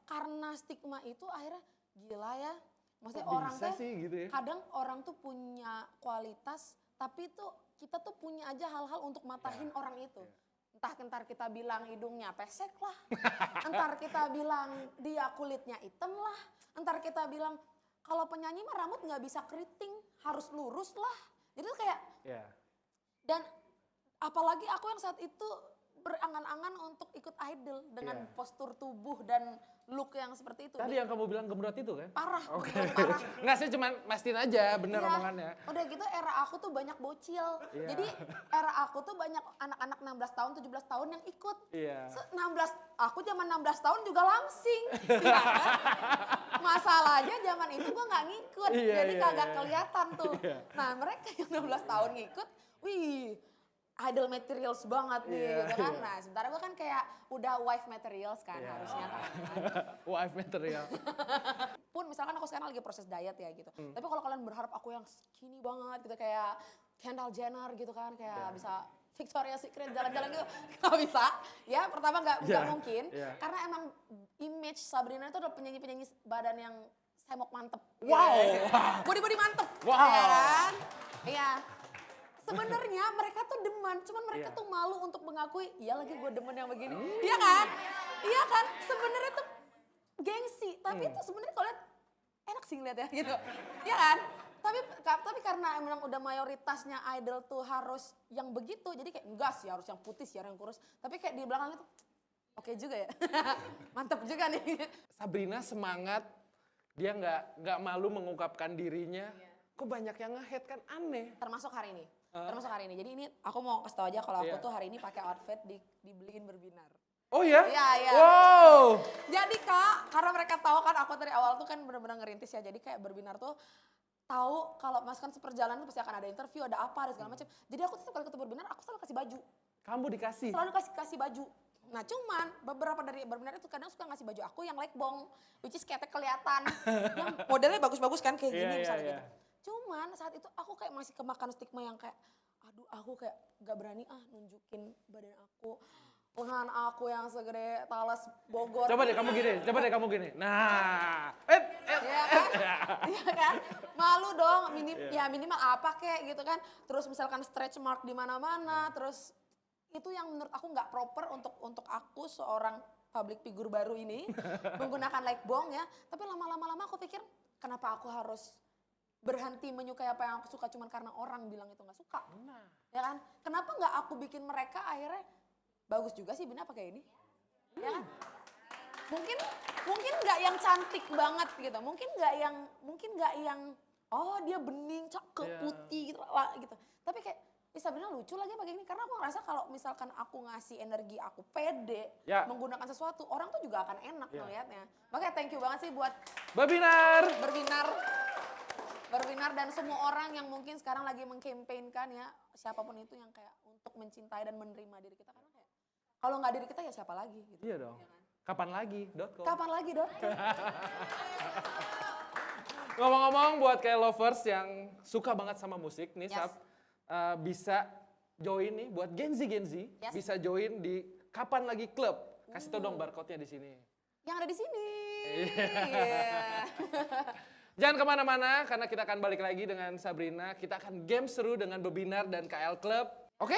karena stigma itu akhirnya gila ya. Maksudnya orang tuh gitu ya? kadang orang tuh punya kualitas tapi tuh kita tuh punya aja hal-hal untuk matahin orang itu. Entar kita bilang hidungnya pesek lah, entar kita bilang dia kulitnya hitam lah, entar kita bilang kalau penyanyi mah rambut nggak bisa keriting, harus lurus lah. Jadi tuh kayak, dan apalagi aku yang saat itu berangan-angan untuk ikut idol dengan postur tubuh dan look yang seperti itu. Tadi yang kamu bilang gembrot itu kan? Parah, parah. Nggak sih cuman mastiin aja bener omongannya. Udah gitu era aku tuh banyak bocil. Jadi era aku tuh banyak anak-anak 16 tahun, 17 tahun yang ikut. 16, aku zaman 16 tahun juga langsing. Masalahnya zaman itu gue nggak ngikut, jadi kagak kelihatan tuh. Nah mereka yang 16 tahun ngikut, wih idol materials banget nih gitu kan. Nah sementara gue kan kayak udah wife materials kan harusnya kan. Wife material. Pun misalkan aku sekarang lagi proses diet ya gitu. Tapi kalau kalian berharap aku yang skinny banget gitu kayak Kendall Jenner gitu kan. Kayak bisa Victoria's Secret jalan-jalan gitu. Gak bisa. Ya pertama gak mungkin. Karena emang image Sabrina itu adalah penyanyi-penyanyi badan yang semok mantep. Wow. Body-body mantep. Wow. Ya kan? Iya. Sebenarnya mereka tuh demen, cuman mereka tuh malu untuk mengakui, iya lagi gue demen yang begini. Iya kan? Iya kan? Sebenarnya tuh gengsi, tapi itu sebenarnya kalau lihat enak sih ngeliat ya gitu. Iya kan? Tapi karena emang udah mayoritasnya idol tuh harus yang begitu, jadi kayak enggak sih harus yang putih sih, yang kurus. Tapi kayak di belakang itu oke juga ya. Mantap juga nih. Sabrina semangat, dia nggak malu mengungkapkan dirinya. Kok banyak yang nge-hate kan aneh. Termasuk hari ini. Jadi ini aku mau kasih tau aja kalau aku tuh hari ini pakai outfit dibeliin berbinar. Oh ya? Iya. Wow. Jadi Kak, karena mereka tahu kan aku dari awal tuh kan benar-benar ngerintis ya. Jadi kayak berbinar tuh tahu kalau Mas kan seperjalanan tuh pasti akan ada interview, ada apa, ada segala macam. Jadi aku tuh setiap kali ketemu berbinar aku selalu kasih baju. Kamu dikasih? Selalu kasih baju. Nah cuman beberapa dari berbinar itu kadang suka ngasih baju aku yang legbong, which is ketek kelihatan. Yang modelnya bagus-bagus kan kayak gini misalnya gitu. Cuman saat itu aku kayak masih kemakan stigma yang kayak, aduh aku kayak gak berani nunjukin badan aku. Lengan aku yang segede talas Bogor. Coba deh kamu gini. Nah, Iya kan? Iya kan? Malu dong, ya minimal apa kek gitu kan. Terus misalkan stretch mark di mana-mana, terus itu yang menurut aku nggak proper untuk aku seorang public figure baru ini menggunakan legbong ya. Tapi lama-lama aku pikir kenapa aku harus berhenti menyukai apa yang aku suka cuman karena orang bilang itu nggak suka. Ya kan? Kenapa nggak aku bikin mereka akhirnya bagus juga sih Bina pakai ini. Ya kan? Mungkin nggak yang cantik banget gitu. Mungkin nggak yang oh dia bening, cakep, putih gitu lah gitu. Tapi kayak Sabrina lucu lagi pakai ini karena aku ngerasa kalau misalkan aku ngasih energi aku pede menggunakan sesuatu, orang tuh juga akan enak melihatnya. Makanya thank you banget sih buat Berbinar dan semua orang yang mungkin sekarang lagi mengkampanyekan ya siapapun itu yang kayak untuk mencintai dan menerima diri kita karena kayak kalau nggak diri kita ya siapa lagi gitu. Iya dong. Ya kan? Kapan lagi? Ngomong-ngomong buat kayak lovers yang suka banget sama musik nih Sab, bisa join nih buat Gen Z bisa join di Kapan Lagi Club. Kasih tau dong barcode-nya di sini. Yang ada di sini. Jangan kemana-mana karena kita akan balik lagi dengan Sabrina. Kita akan game seru dengan Bebinar dan KL Club. Oke?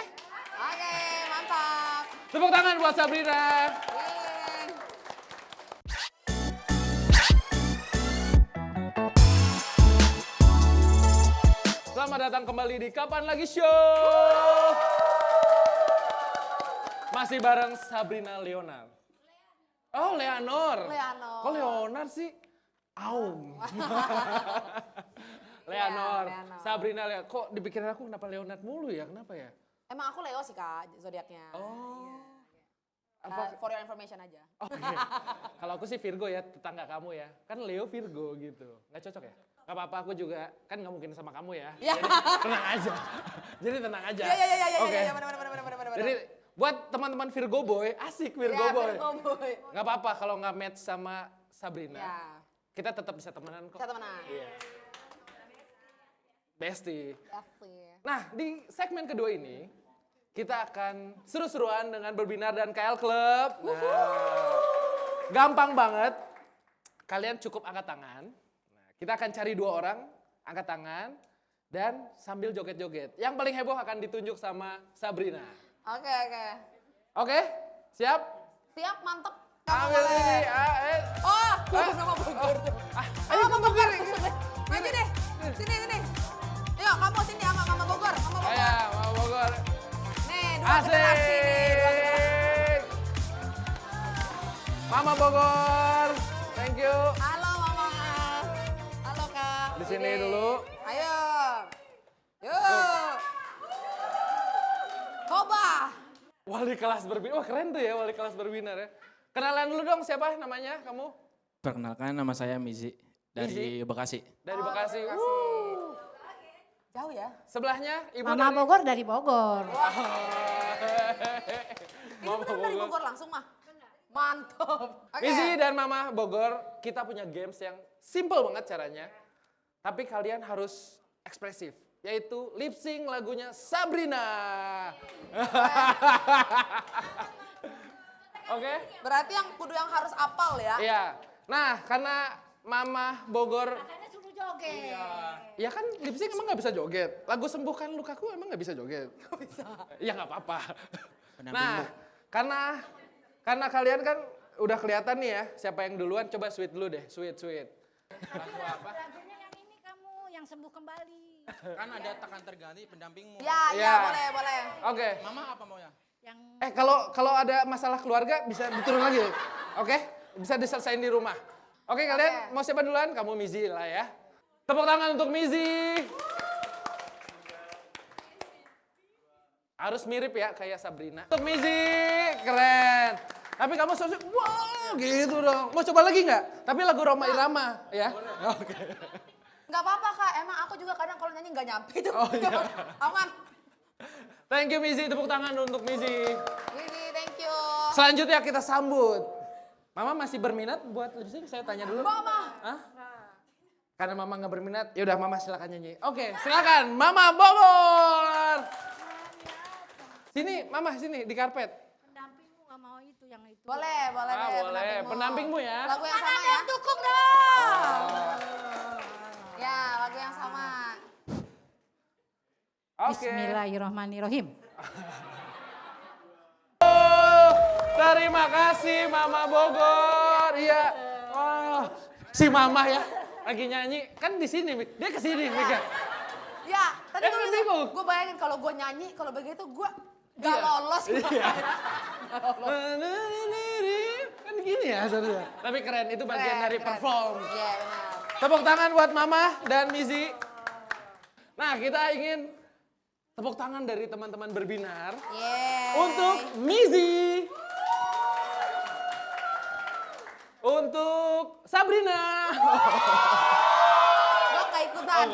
Oke, mantap. Tepuk tangan buat Sabrina. Yeay. Selamat datang kembali di Kapan Lagi Show. Masih bareng Sabrina Leonard. Oh, Leonor. Kok Leonard sih? Aum. Leonor. Sabrina Leonard. Kok dipikirin aku kenapa Leonard mulu ya? Kenapa ya? Emang aku Leo sih Kak, zodiaknya. Oh. For your information aja. Oke. Kalau aku sih Virgo ya, tetangga kamu ya. Kan Leo Virgo gitu. Nggak cocok ya? Gak apa-apa, aku juga kan nggak mungkin sama kamu ya. Jadi tenang aja. Jadi tenang aja. Iya. Oke. Benar. Jadi buat teman-teman Virgo Boy, asik Virgo Boy. Virgo Boy. Gak apa-apa kalau nggak match sama Sabrina. Ya. Kita tetap bisa temenan kok. Bisa temenan. Iya. Bestie. Definitely. Nah, di segmen kedua ini kita akan seru-seruan dengan Berbinar dan KL Club. Nah, gampang banget. Kalian cukup angkat tangan. Nah, kita akan cari 2 orang, angkat tangan dan sambil joget-joget. Yang paling heboh akan ditunjuk sama Sabrina. Oke. Oke? Siap? Siap, mantep. Ambil ini. Nama Bogor. Ayo Mama Bogor. Maju deh. Sini. Yuk, kamu sini sama Mama Bogor. Ayo, Mama Bogor. Nih, 2 generasi nih. Mama Bogor. Thank you. Halo Mama. Halo Kak. Di sini dulu. Ayo. Yuk. Coba. Wali kelas berbinar. Wah, keren tuh ya wali kelas berbinar ya. Kenalan dulu dong siapa namanya kamu? Perkenalkan nama saya Mizi dari Bekasi. Dari Bekasi. Jauh ya? Sebelahnya Ibu Mama Bogor dari Bogor. Mama Bener dari Bogor langsung mah. Mantap. Oke. Mizi dan Mama Bogor, kita punya games yang simple banget caranya. Tapi kalian harus ekspresif, yaitu lip sync lagunya Sabrina. Oke? Berarti yang kudu yang harus apal ya? Iya. Nah, karena Mama Bogor, Katanya suruh joget. ya kan lip sync emang gak bisa joget. Lagu Sembuhkan Lukaku emang gak bisa joget. Gak bisa. Iya gak apa-apa. Pendampingmu. Nah, karena kalian kan udah kelihatan nih ya, siapa yang duluan, coba sweet dulu deh, sweet. Lagu apa? Lagunya yang ini kamu, yang sembuh kembali. Kan ada Takkan Terganti pendampingmu. Ya, boleh. Oke. Mama apa maunya? Yang Kalau ada masalah keluarga bisa diturun lagi. Oke? Bisa diselesain di rumah. Oke, kalian mau siapa duluan? Kamu Mizi lah ya. Tepuk tangan untuk Mizi. Harus mirip ya kayak Sabrina. Untuk Mizi, keren. Tapi kamu harus wow gitu dong. Mau coba lagi nggak? Tapi lagu Roma Irama ya. Oke. Nggak apa-apa Kak, emang aku juga kadang kalau nyanyi nggak nyampe itu. Oh, iya. Aman. Thank you Mizi, tepuk tangan untuk Mizi. Wiwi, thank you. Selanjutnya kita sambut. Mama masih berminat buat lip sync? Saya tanya dulu. Mama. Hah? Karena Mama nggak berminat, yaudah Mama silakan nyanyi. Oke, silakan Mama Bogor. Sini, Mama sini di karpet. Pendampingmu nggak mau itu yang itu. Boleh, boleh deh. Boleh. Pendampingmu ya. Lagu yang sama Ada ya. yang dukung dong. Ya, lagu yang sama. Oke. Bismillahirrahmanirrahim. Terima kasih Mama Bogor. Iya. Oh, si Mama ya lagi nyanyi kan di sini, Mik. Dia ke sini, Mik ya. Ya, tadi Kan bingung. gue bayangin kalau gue nyanyi, kalau begitu gue gak Iya. lolos. Iya. Kan gini ya sebenarnya. Tapi keren, itu bagian dari perform. Iya, benar. Tepuk tangan buat Mama dan Mizi. Nah, kita ingin tepuk tangan dari teman-teman berbinar Yeay. untuk Mizi. Untuk Sabrina. Gue gak ikutan.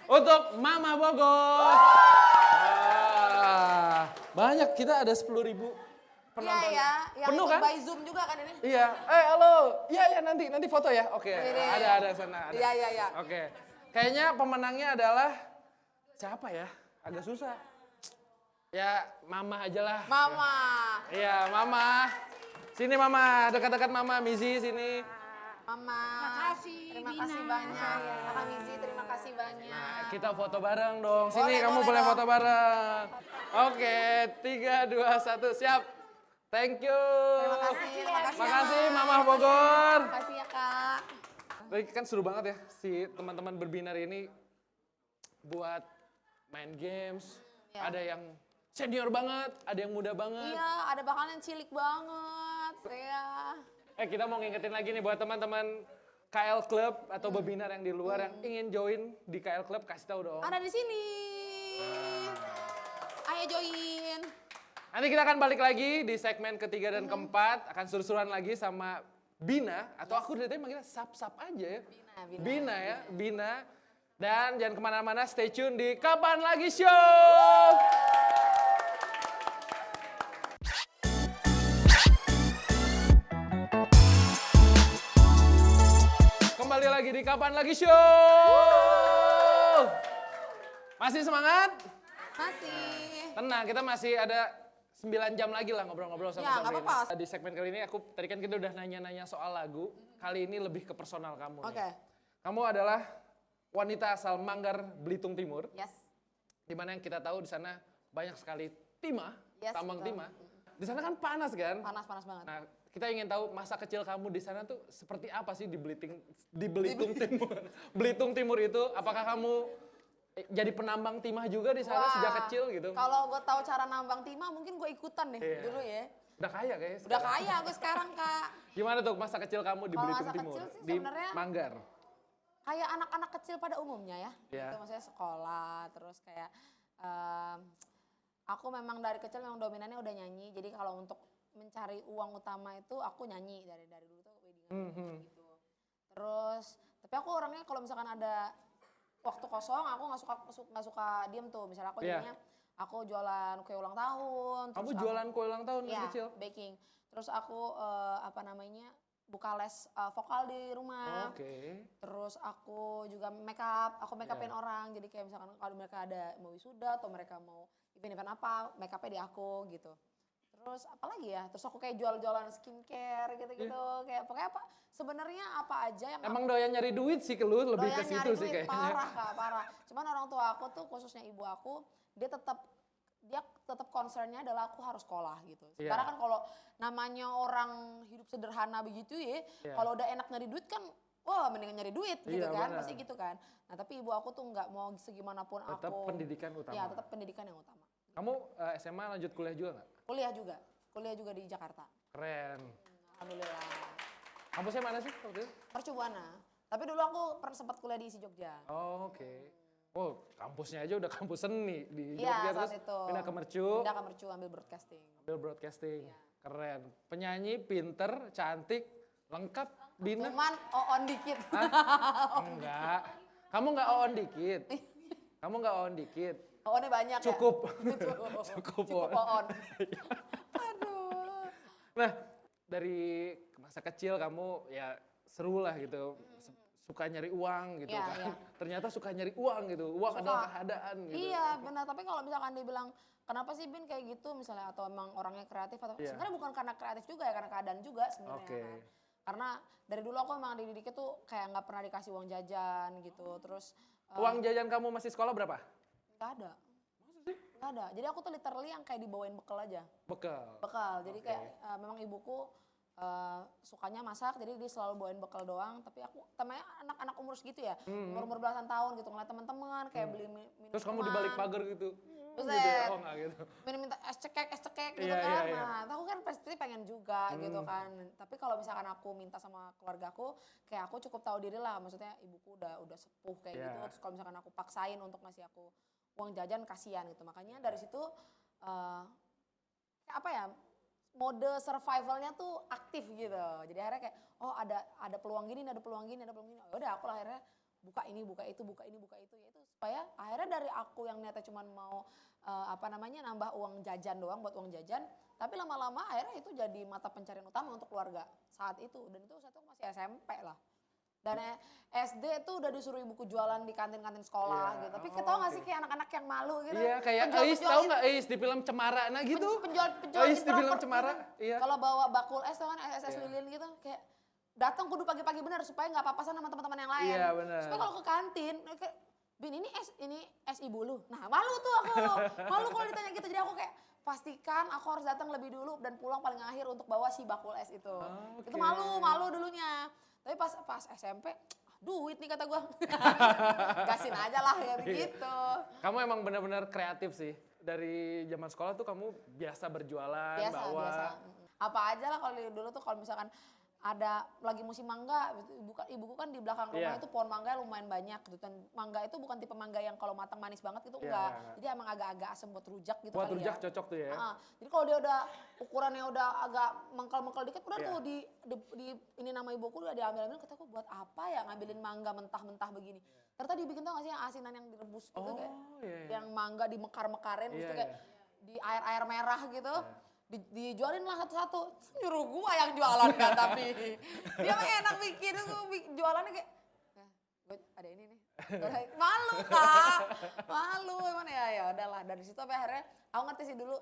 Untuk Mama Bogor. Banyak, kita ada 10.000 Iya penonton. ya, yang Penuh ikut kan? by Zoom juga kan ini. Iya. Halo. Iya nanti foto ya. Oke. Ini. Ada sana. Ada. Iya. Oke. Kayaknya pemenangnya adalah siapa ya? Agak susah. Ya, Mama aja lah. Mama. Iya, Mama. Sini Mama, dekat-dekat Mama, Mizi sini. Mama. Terima kasih, Terima Bina. kasih banyak. Kakak Mizi, terima kasih banyak. Nah, kita foto bareng dong. Sini Boleh, kamu boleh boleh dong. foto bareng. Oke, 3, 2, 1, siap. Thank you. Terima kasih Makasih ya, Mama Bogor. Terima kasih ya Kak. Tadi kan seru banget ya si teman-teman berbinar ini buat main games. Ya. Ada yang senior banget, ada yang muda banget. Iya, ada bahkan yang cilik banget. Iya. Kita mau ngingetin lagi nih buat teman-teman KL Club atau berbinar yang di luar yang ingin join di KL Club, kasih tahu dong. Ada di sini. Ayo join. Nanti kita akan balik lagi di segmen ketiga dan keempat, akan seru-seruan lagi sama Bina, atau aku dari tadi manggilnya Sap-Sap aja ya. Bina ya, Bina. Dan jangan kemana-mana, stay tune di Kapan Lagi Show. Kembali lagi di Kapan Lagi Show. Masih semangat? Masih. Tenang, kita masih ada 9 jam lagi lah ngobrol-ngobrol sama Ya, nggak Sabrina. apa-apa. Di segmen kali ini tadi kan kita udah nanya-nanya soal lagu. Kali ini lebih ke personal kamu Oke. nih. Kamu adalah wanita asal Manggar, Belitung Timur. Yes. Di mana yang kita tahu di sana banyak sekali timah, Yes, tambang betul. timah. Di sana kan panas kan? Panas banget. Nah, kita ingin tahu masa kecil kamu di sana tuh seperti apa sih di Belitung Timur. Belitung Timur itu apakah kamu jadi penambang timah juga di sana Wah, sejak kecil gitu? Kalau gue tahu cara nambang timah, mungkin gue ikutan deh Iya. dulu ya. Udah kaya kayaknya Udah sekarang. kaya gue sekarang Kak. Gimana tuh masa kecil kamu di Kalau Belitung masa Timur? kecil sih Di sebenarnya- Manggar. Kayak anak-anak kecil pada umumnya ya. Iya. Gitu, maksudnya sekolah, terus kayak aku memang dari kecil memang dominannya udah nyanyi. Jadi kalau untuk mencari uang utama itu aku nyanyi dari dulu tuh weddingan gitu. Terus tapi aku orangnya kalau misalkan ada waktu kosong aku nggak suka diem tuh. Misalnya aku Iya. jadinya aku jualan kue ulang tahun. Kamu terus jualan kue ulang tahun dari Iya, kecil? baking. Terus aku buka les vokal di rumah. Oke. Terus aku juga make upin orang. Jadi kayak misalkan kalau mereka ada mau wisuda atau mereka mau event-event apa, make upnya di aku gitu. Terus apalagi ya? Terus aku kayak jual-jualan skincare gitu-gitu. Kayak pokoknya apa? Sebenarnya apa aja yang Emang doyan nyari duit sih ke lu, lebih ke doyan situ nyari sih duit, kayaknya. parah Kak, parah. Cuman orang tua aku tuh khususnya ibu aku, dia tetap concernnya adalah aku harus sekolah gitu. Iya. Sekarang kan kalau namanya orang hidup sederhana begitu ya, Iya. kalau udah enak nyari duit kan, wah mendingan nyari duit gitu Iya, kan, benar. pasti gitu kan. Nah tapi ibu aku tuh nggak mau segimanapun Tetap aku. pendidikan utama. Ya tetap pendidikan yang utama. Kamu SMA lanjut kuliah juga nggak? Kuliah juga di Jakarta. Keren. Alhamdulillah. Kampusnya mana sih waktu itu? Mercu Buana. Tapi dulu aku pernah sempat kuliah di ISI Jogja. Oh, oke. Oh, kampusnya aja udah kampus seni di Iya, Jogja saat terus itu. pindah ke Mercu, Pindah ke Mercu ambil broadcasting. ambil broadcasting. Iya. Keren. Penyanyi, pinter, cantik, lengkap, Bina. Cuman on dikit. Enggak. Kamu nggak on dikit. Kamu nggak on dikit. Onnya banyak Cukup. ya? Cukup Cukup on. on. Aduh. Nah, dari masa kecil kamu ya seru lah gitu. Suka nyari uang gitu Iya, kan. iya. Ternyata suka nyari uang gitu. Uang Suka. adalah keadaan gitu. Iya benar, tapi kalau misalkan dibilang kenapa sih Bin kayak gitu misalnya atau emang orangnya kreatif atau Iya. sebenarnya bukan karena kreatif juga ya, karena keadaan juga sebenarnya Oke. kan. Karena dari dulu aku emang didiknya tuh kayak nggak pernah dikasih uang jajan gitu, terus Uang jajan kamu masih sekolah berapa? nggak ada. Nggak ada. Jadi aku tuh literally yang kayak dibawain bekal aja. Bekal. Bekal. Jadi Oke. kayak memang ibuku sukanya masak, jadi dia selalu bawain bekal doang. Tapi aku temanya anak-anak umur segitu ya, umur belasan tahun gitu ngeliat teman-teman kayak beli minum. Terus kamu di balik pagar gitu. Buset. Gitu ya? Oh enggak gitu. Minta es cekek gitu Iya, kan. iya, iya. Nah, aku kan pasti pengen juga gitu kan. Tapi kalau misalkan aku minta sama keluarga aku, kayak aku cukup tahu diri lah. Maksudnya ibuku udah sepuh kayak Iya. gitu. Terus kalau misalkan aku paksain untuk ngasih aku uang jajan, kasihan gitu. Makanya dari situ kayak apa ya? Mode survivalnya tuh aktif gitu. Jadi akhirnya kayak oh ada peluang gini, ada peluang gini, ada peluang gini. Ya udah aku lah akhirnya buka ini, buka itu, buka ini, buka itu. Ya itu supaya akhirnya dari aku yang niatnya cuma mau nambah uang jajan doang buat uang jajan, tapi lama-lama akhirnya itu jadi mata pencarian utama untuk keluarga saat itu. Dan itu saat itu aku masih SMP lah. Dan SD tuh udah disuruh ibuku jualan di kantin-kantin sekolah Iya. gitu. Tapi Oh, tau gak oke. sih kayak anak-anak yang malu gitu. Iya kayak Ais, tahu nggak Ais di film Cemara nah gitu. Penjual Ais di film introvert Cemara. gitu. Iya. Kalau bawa bakul es tuh kan es Iya. lilin gitu kayak datang kudu pagi-pagi bener supaya nggak papasan sama teman-teman yang lain. Iya, benar. Supaya kalau ke kantin kayak Bin ini es ibu lu. Nah malu tuh aku. Malu kalau ditanya gitu. Jadi aku kayak pastikan aku harus datang lebih dulu dan pulang paling akhir untuk bawa si bakul es itu. Oke. Itu malu dulunya. Tapi pas SMP duit nih kata gua. Gasin aja lah ya begitu. Kamu emang benar-benar kreatif sih. Dari zaman sekolah tuh kamu biasa berjualan, Biasa. Apa aja lah kalau dulu tuh kalau misalkan ada lagi musim mangga, ibuku kan di belakang rumah Iya. itu pohon mangga lumayan banyak gitu. Dan mangga itu bukan tipe mangga yang kalau matang manis banget gitu, Iya, enggak. iya. Jadi emang agak-agak asem buat rujak gitu buat kali rujak ya. cocok tuh ya. Jadi kalau dia udah ukurannya udah agak mengkel-mengkel dikit, udah Iya. tuh di ini nama ibuku udah diambil-ambil, kataku buat apa ya ngambilin mangga mentah-mentah begini. Ternyata dibikin tau gak sih yang asinan yang direbus gitu Oh kayak. iya. Yang mangga dimekar-mekarin, Iya, gitu kayak iya. di air-air merah gitu. Dijualin lah satu-satu. Terus nyuruh gua yang jualan kan tapi. Dia mah enak bikin itu jualannya kayak gue ada ini nih. Malu Kak. Malu emang ya udahlah dari situ sampai akhirnya aku ngerti sih dulu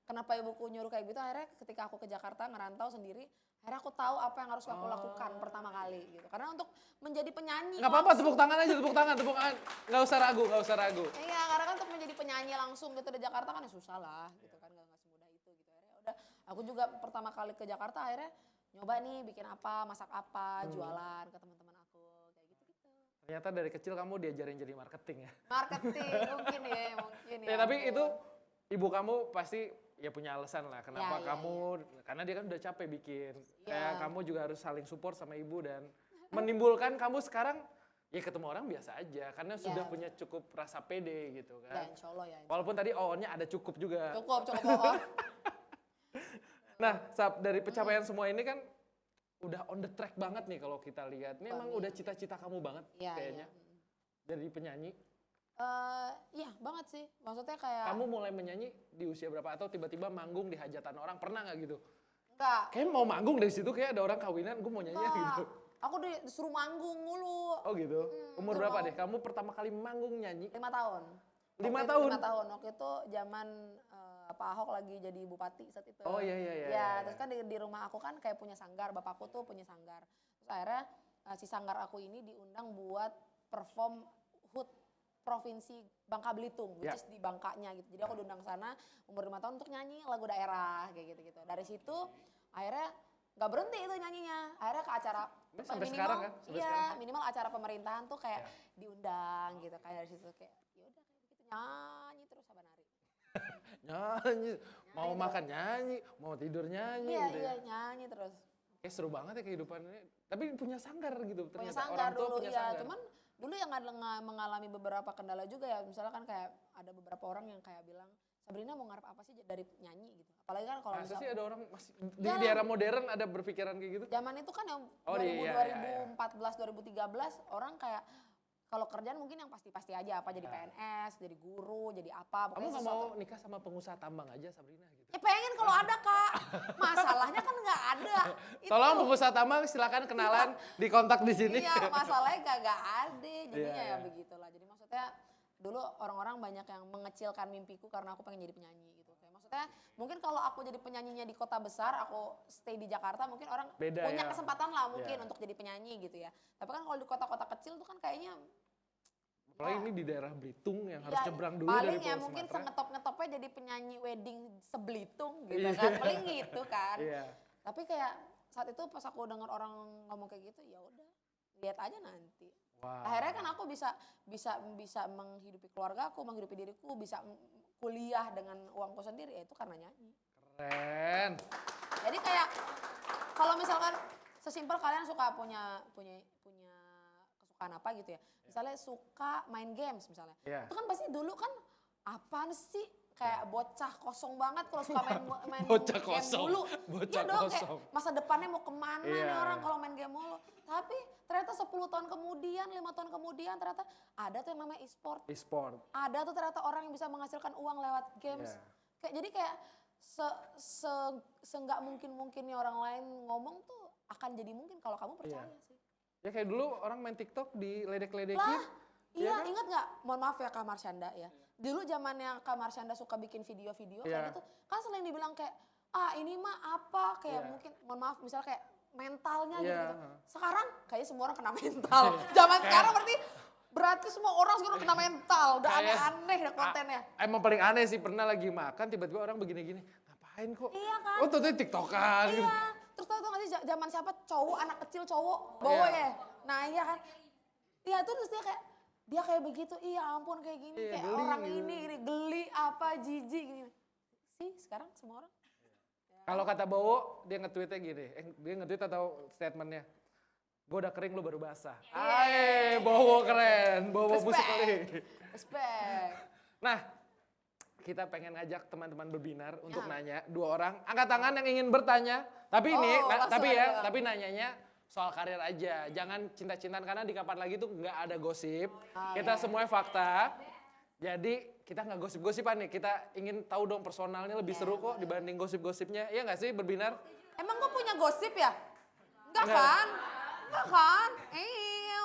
kenapa ibuku nyuruh kayak gitu. Akhirnya ketika aku ke Jakarta ngerantau sendiri, akhirnya aku tahu apa yang harus aku lakukan pertama kali gitu. Karena untuk menjadi penyanyi Nggak apa-apa, langsung- tepuk tangan aja, tepuk tangan. Nggak usah ragu, nggak usah ragu. Iya, karena kan untuk menjadi penyanyi langsung gitu di Jakarta kan ya susah lah gitu kan, nggak semudah itu gitu. Akhirnya udah, aku juga pertama kali ke Jakarta akhirnya nyoba nih bikin apa, masak apa, jualan ke teman-teman aku kayak gitu-gitu. Ternyata dari kecil kamu diajarin jadi marketing ya. Marketing mungkin ya. Ya, tapi itu ibu kamu pasti ya punya alasan lah kenapa Ya, kamu, karena dia kan udah capek bikin. Iya. Kayak kamu juga harus saling support sama ibu dan menimbulkan kamu sekarang ya ketemu orang biasa aja karena sudah punya cukup rasa pede gitu Ya kan. insya Allah ya. Walaupun tadi OON-nya ada cukup juga. Cukup pohon. Nah, dari pencapaian semua ini kan udah on the track banget nih kalau kita lihat. Ini emang udah cita-cita kamu banget Iya, kayaknya. Jadi penyanyi. Iya banget sih, maksudnya kayak. Kamu mulai menyanyi di usia berapa atau tiba-tiba manggung di hajatan orang, pernah nggak gitu? Enggak. Kayak mau manggung dari situ kayak ada orang kawinan, gue mau nyanyi gitu. Aku disuruh manggung mulu. Oh gitu. Umur itu berapa mau- deh? Kamu pertama kali manggung nyanyi? 5 tahun. 5 tahun? 5 tahun. Waktu itu zaman Pak Ahok lagi jadi bupati saat itu. Oh iya iya iya. Ya, terus kan di rumah aku kan kayak punya sanggar, bapakku tuh punya sanggar. Terus akhirnya si sanggar aku ini diundang buat perform HUT Provinsi Bangka Belitung, which Ya. is di Bangkanya gitu. Jadi aku diundang ke sana umur 5 tahun untuk nyanyi lagu daerah kayak gitu-gitu. Dari situ akhirnya nggak berhenti itu nyanyinya. Akhirnya ke acara Ini sampai sekarang kan? Sampai iya, sekarang. minimal acara pemerintahan tuh kayak Ya. diundang gitu. Kayak dari situ kayak ya udah kayak gitu nyanyi terus sabar nari. Nyanyi, mau Nyanyi makan nyanyi, mau tidur nyanyi Iya, gitu iya ya. nyanyi terus. Kayak seru banget ya kehidupannya. Tapi punya sanggar gitu Punya ternyata. sanggar Orang tua dulu punya iya, sanggar. cuman dulu yang mengalami beberapa kendala juga ya. Misalnya kan kayak ada beberapa orang yang kayak bilang Sabrina mau ngarep apa sih dari nyanyi gitu. Apalagi kan kalau Masa misal sih ada orang masih di Ya. era modern ada berpikiran kayak gitu? zaman itu kan yang Oh, 2000, iya, iya, 2014, 2013 orang kayak kalau kerjaan mungkin yang pasti-pasti aja apa jadi PNS, jadi guru, jadi apa. Kamu Pokoknya nggak sesuatu. mau nikah sama pengusaha tambang aja Sabrina gitu? Ya pengen kalau ada Kak. Masalahnya kan nggak ada. Itu. Tolong pengusaha tambang silakan kenalan di kontak di sini. Iya masalahnya kagak ada. Jadinya Iya, ya iya. begitulah. Jadi maksudnya dulu orang-orang banyak yang mengecilkan mimpiku karena aku pengen jadi penyanyi gitu. Kayak maksudnya mungkin kalau aku jadi penyanyinya di kota besar, aku stay di Jakarta mungkin orang Beda punya ya. kesempatan lah mungkin Iya. untuk jadi penyanyi gitu ya. Tapi kan kalau di kota-kota kecil tuh kan kayaknya Apalagi ini di daerah Belitung yang harus ya, nyebrang dulu paling dari ya Pulau mungkin Sumatera. sengetop-ngetopnya jadi penyanyi wedding sebelitung gitu Iya. kan. Paling gitu kan. Iya. Tapi kayak saat itu pas aku dengar orang ngomong kayak gitu ya udah lihat aja nanti. Wah. Akhirnya kan aku bisa menghidupi keluarga aku, menghidupi diriku, bisa kuliah dengan uangku sendiri, ya itu karena nyanyi. Keren. Jadi kayak kalau misalkan sesimpel kalian suka punya kesukaan apa gitu ya. Misalnya suka main games misalnya. Iya. Itu kan pasti dulu kan apaan sih kayak bocah kosong banget kalau suka main Bocah game kosong, mulu. bocah Iya dong kosong. kayak masa depannya mau kemana nih Iya, orang iya. kalau main game mulu. Tapi ternyata 10 tahun kemudian, 5 tahun kemudian ternyata ada tuh yang namanya e-sport. E-sport. Ada tuh ternyata orang yang bisa menghasilkan uang lewat games. Iya. Jadi kayak nggak mungkinnya orang lain ngomong tuh akan jadi mungkin kalau kamu percaya Iya. sih. Ya kayak dulu orang main TikTok diledek-ledekin. Lah, iya kan? ingat nggak? Mohon maaf ya Kak Marsyanda ya. Dulu zamannya Kak Marsyanda suka bikin video-video Iya. kayak gitu. Kan selain dibilang kayak, ini mah apa? Kayak Iya. mungkin, mohon maaf misalnya kayak mentalnya Iya. gitu. Sekarang kayaknya semua orang kena mental. Zaman sekarang berarti semua orang sekarang kena mental. Udah Kayak- aneh-aneh dah kontennya. Emang paling aneh sih pernah lagi makan tiba-tiba orang begini-gini. Ngapain kok? Iya kan? Oh tuh TikTokan gitu. Iya. Terus tau gak sih zaman siapa cowok, anak kecil cowok, bawa Iya. ya. Nah iya kan. Iya tuh terus dia kayak begitu, iya ampun kayak gini, Iya, kayak geli orang gitu. ini geli apa jijik gini. Sih sekarang semua orang. Kalau kata Bowo, dia nge-tweetnya gini. Dia nge-tweet atau statementnya. Gue udah kering, lu baru basah. Aye, Bowo keren. Bowo Respect. musikali. Respect. Nah, kita pengen ngajak teman-teman berbinar untuk Ya. nanya. 2 orang, angkat tangan yang ingin bertanya. Tapi ini, langsung aja. tapi nanyanya soal karir aja. Jangan cinta-cintaan karena di kapan lagi tuh nggak ada gosip. Kita semuanya fakta. Jadi kita nggak gosip-gosipan nih. Kita ingin tahu dong personalnya lebih seru kok dibanding gosip-gosipnya. Iya nggak sih berbinar? Emang gue punya gosip ya? Enggak Enggak. kan? Enggak kan?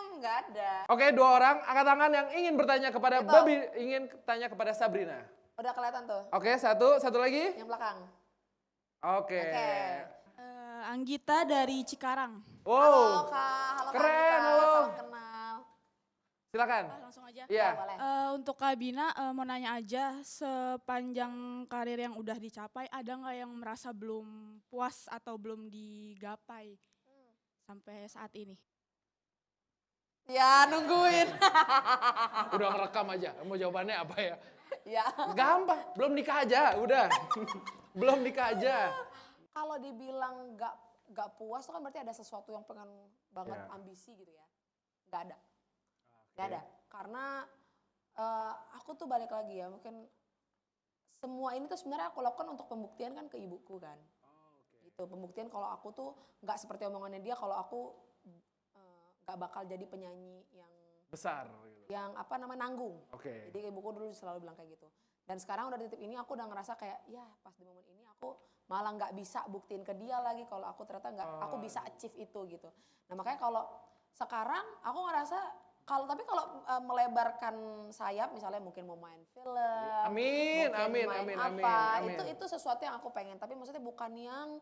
Enggak ada. Oke, 2 orang angkat tangan yang ingin bertanya kepada Itu. Babi, ingin tanya kepada Sabrina. Udah kelihatan tuh, Oke, satu lagi. yang belakang. Oke. Oke. Anggita dari Cikarang. Wow, Halo Kak, halo Kak Keren, Gita, halo. salam kenal. silakan. Langsung aja. Iya. Boleh. Untuk Kak Bina, mau nanya aja sepanjang karir yang udah dicapai, ada nggak yang merasa belum puas atau belum digapai sampai saat ini? Ya nungguin. Udah ngerekam aja. Mau jawabannya apa ya? Ya. Gampang, belum nikah aja, udah. Belum nikah aja. Kalau dibilang nggak puas itu kan berarti ada sesuatu yang pengen banget Ya. ambisi gitu ya. Nggak ada. Nggak ada. Karena aku tuh balik lagi ya mungkin semua ini tuh sebenarnya aku lakukan untuk pembuktian kan ke ibuku kan. Gitu, pembuktian kalau aku tuh nggak seperti omongannya dia kalau aku nggak bakal jadi penyanyi Besar. Gitu. yang apa namanya nanggung. Oke. Jadi ibuku dulu selalu bilang kayak gitu. Dan sekarang udah di titik ini aku udah ngerasa kayak ya pas di momen ini aku malah nggak bisa buktiin ke dia lagi kalau aku ternyata nggak aku bisa achieve itu gitu. Nah makanya kalau sekarang aku ngerasa kalau melebarkan sayap misalnya mungkin mau main film, Amin, mungkin amin, main amin, apa, amin, amin. itu sesuatu yang aku pengen. Tapi maksudnya bukan yang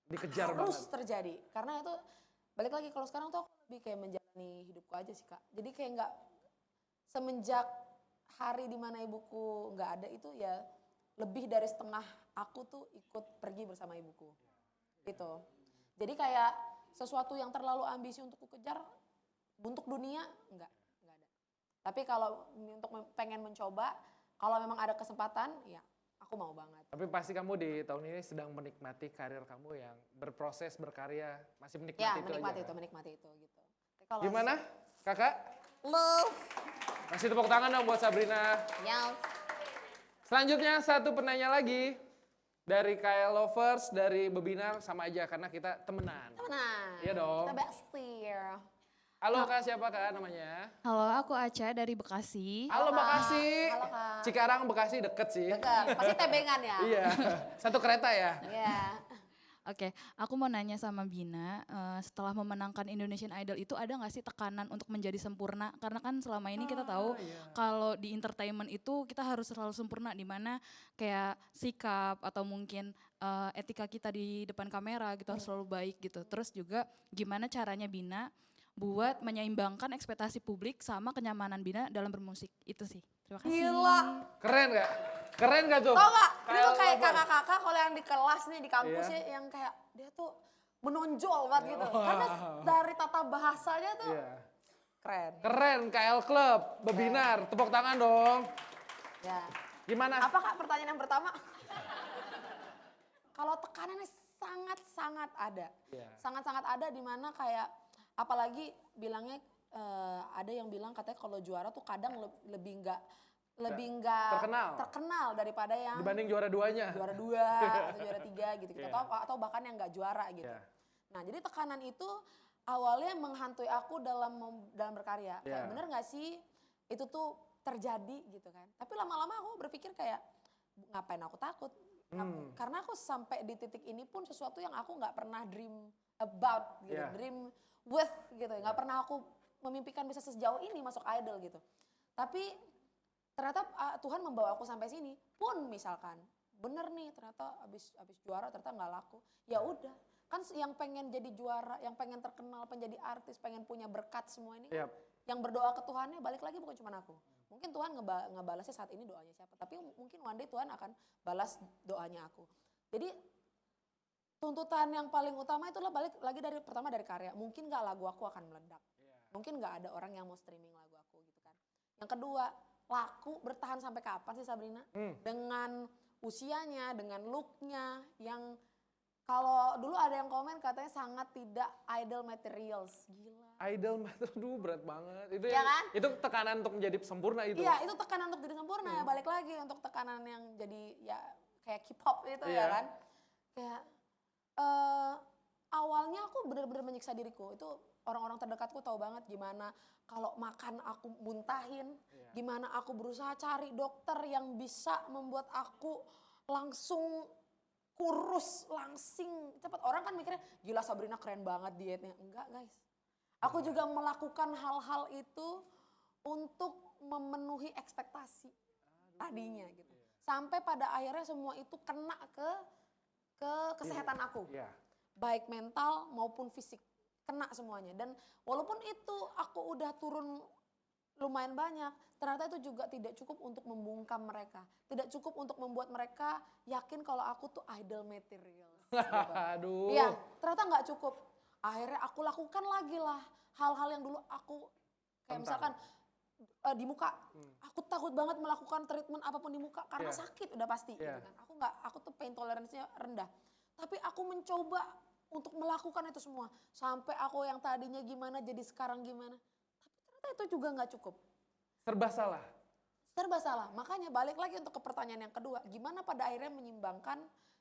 Dikejar harus banget. terjadi. Karena itu balik lagi kalau sekarang tuh aku lebih kayak menjalani hidupku aja sih Kak. Jadi kayak nggak semenjak hari dimana ibuku nggak ada itu ya lebih dari setengah aku tuh ikut pergi bersama ibuku. Gitu. Jadi kayak sesuatu yang terlalu ambisi untuk ku kejar untuk dunia nggak ada. Tapi kalau untuk pengen mencoba, kalau memang ada kesempatan ya aku mau banget. Tapi pasti kamu di tahun ini sedang menikmati karir kamu yang berproses, berkarya, masih menikmati Ya itu menikmati aja. itu, menikmati itu gitu. Tapi kalau Gimana, kakak? Love. Kasih tepuk tangan dong buat Sabrina. Ya. Selanjutnya satu penanya lagi dari KL Lovers, dari Bebinar, sama aja karena kita temenan. Temenan. Iya dong. Kita bestie. Halo Kak, siapa Kak namanya? Halo, aku Aca dari Bekasi. Halo Kak. Bekasi. Halo, Kak. Cikarang Bekasi deket sih. Dekat, pasti tebengan ya? Iya, satu kereta ya. Iya. Oke, aku mau nanya sama Bina, setelah memenangkan Indonesian Idol itu ada nggak sih tekanan untuk menjadi sempurna? Karena kan selama ini kita tahu kalau di entertainment itu kita harus selalu sempurna, di mana kayak sikap atau mungkin etika kita di depan kamera gitu harus selalu baik gitu. Terus juga gimana caranya Bina buat menyeimbangkan ekspektasi publik sama kenyamanan Bina dalam bermusik, itu sih. Terima kasih. Gila. Keren gak? Keren gak tuh? Tau gak? Ini KL tuh kayak Lovers. kakak-kakak kalau yang di kelas nih, di kampus Iya. ya, yang kayak dia tuh menonjol banget gitu. Karena dari tata bahasanya tuh Iya. keren. Keren, KL Club, Bebinar, tepuk tangan dong. Ya. Gimana? Apa Kak pertanyaan yang pertama? Kalau tekanannya sangat-sangat ada. Iya. Sangat-sangat ada di mana kayak apalagi bilangnya ada yang bilang katanya kalau juara tuh kadang lebih nggak terkenal daripada yang Dibanding juara duanya. juara 2 atau juara 3 gitu, Iya. atau bahkan yang nggak juara gitu. Iya. Nah, jadi tekanan itu awalnya menghantui aku dalam berkarya. Kayak Iya. bener nggak sih itu tuh terjadi gitu kan. Tapi lama-lama aku berpikir kayak ngapain aku takut? Karena aku sampai di titik ini pun sesuatu yang aku nggak pernah dream about gitu, Iya. dream with gitu. Nggak pernah aku memimpikan bisa sejauh ini masuk idol gitu. Tapi ternyata Tuhan membawa aku sampai sini. Pun misalkan bener nih ternyata abis juara ternyata nggak laku. Ya udah, kan yang pengen jadi juara, yang pengen terkenal, pengen jadi artis, pengen punya berkat semua ini kan Yap. yang berdoa ke Tuhannya balik lagi bukan cuma aku. Mungkin Tuhan ngebalasnya saat ini doanya siapa, tapi mungkin one day Tuhan akan balas doanya aku. Jadi tuntutan yang paling utama itulah balik lagi pertama dari karya. Mungkin nggak lagu aku akan meledak. Mungkin nggak ada orang yang mau streaming lagu aku gitu kan. Yang kedua, laku bertahan sampai kapan sih Sabrina? Dengan usianya, dengan looknya yang kalau dulu ada yang komen katanya sangat tidak idol materials. Gila. Idol aduh berat banget. Itu Iya kan? itu tekanan untuk menjadi sempurna itu. Iya, itu tekanan untuk jadi sempurna ya. Balik lagi untuk tekanan yang jadi ya kayak K-pop itu ya Iya. kan. Kayak awalnya aku benar-benar menyiksa diriku. Itu orang-orang terdekatku tahu banget gimana kalau makan aku muntahin. Gimana aku berusaha cari dokter yang bisa membuat aku langsung kurus, langsing, cepat. Orang kan mikirnya, gila Sabrina keren banget dietnya. Enggak guys. Aku juga melakukan hal-hal itu untuk memenuhi ekspektasi tadinya gitu. Sampai pada akhirnya semua itu kena ke kesehatan aku. Iya. Baik mental maupun fisik. Kena semuanya. Dan walaupun itu aku udah turun lumayan banyak, ternyata itu juga tidak cukup untuk membungkam mereka. Tidak cukup untuk membuat mereka yakin kalau aku tuh idol material. Gitu. Aduh. Iya, ternyata nggak cukup. Akhirnya aku lakukan lagi lah hal-hal yang dulu aku kayak misalkan di muka. Aku takut banget melakukan treatment apapun di muka karena sakit udah pasti. Gitu kan. Aku tuh pain tolerance-nya rendah. Tapi aku mencoba untuk melakukan itu semua. Sampai aku yang tadinya gimana jadi sekarang gimana. Tapi ternyata itu juga nggak cukup. Serba salah. Serba salah. Makanya balik lagi untuk ke pertanyaan yang kedua. Gimana pada akhirnya menyimbangkan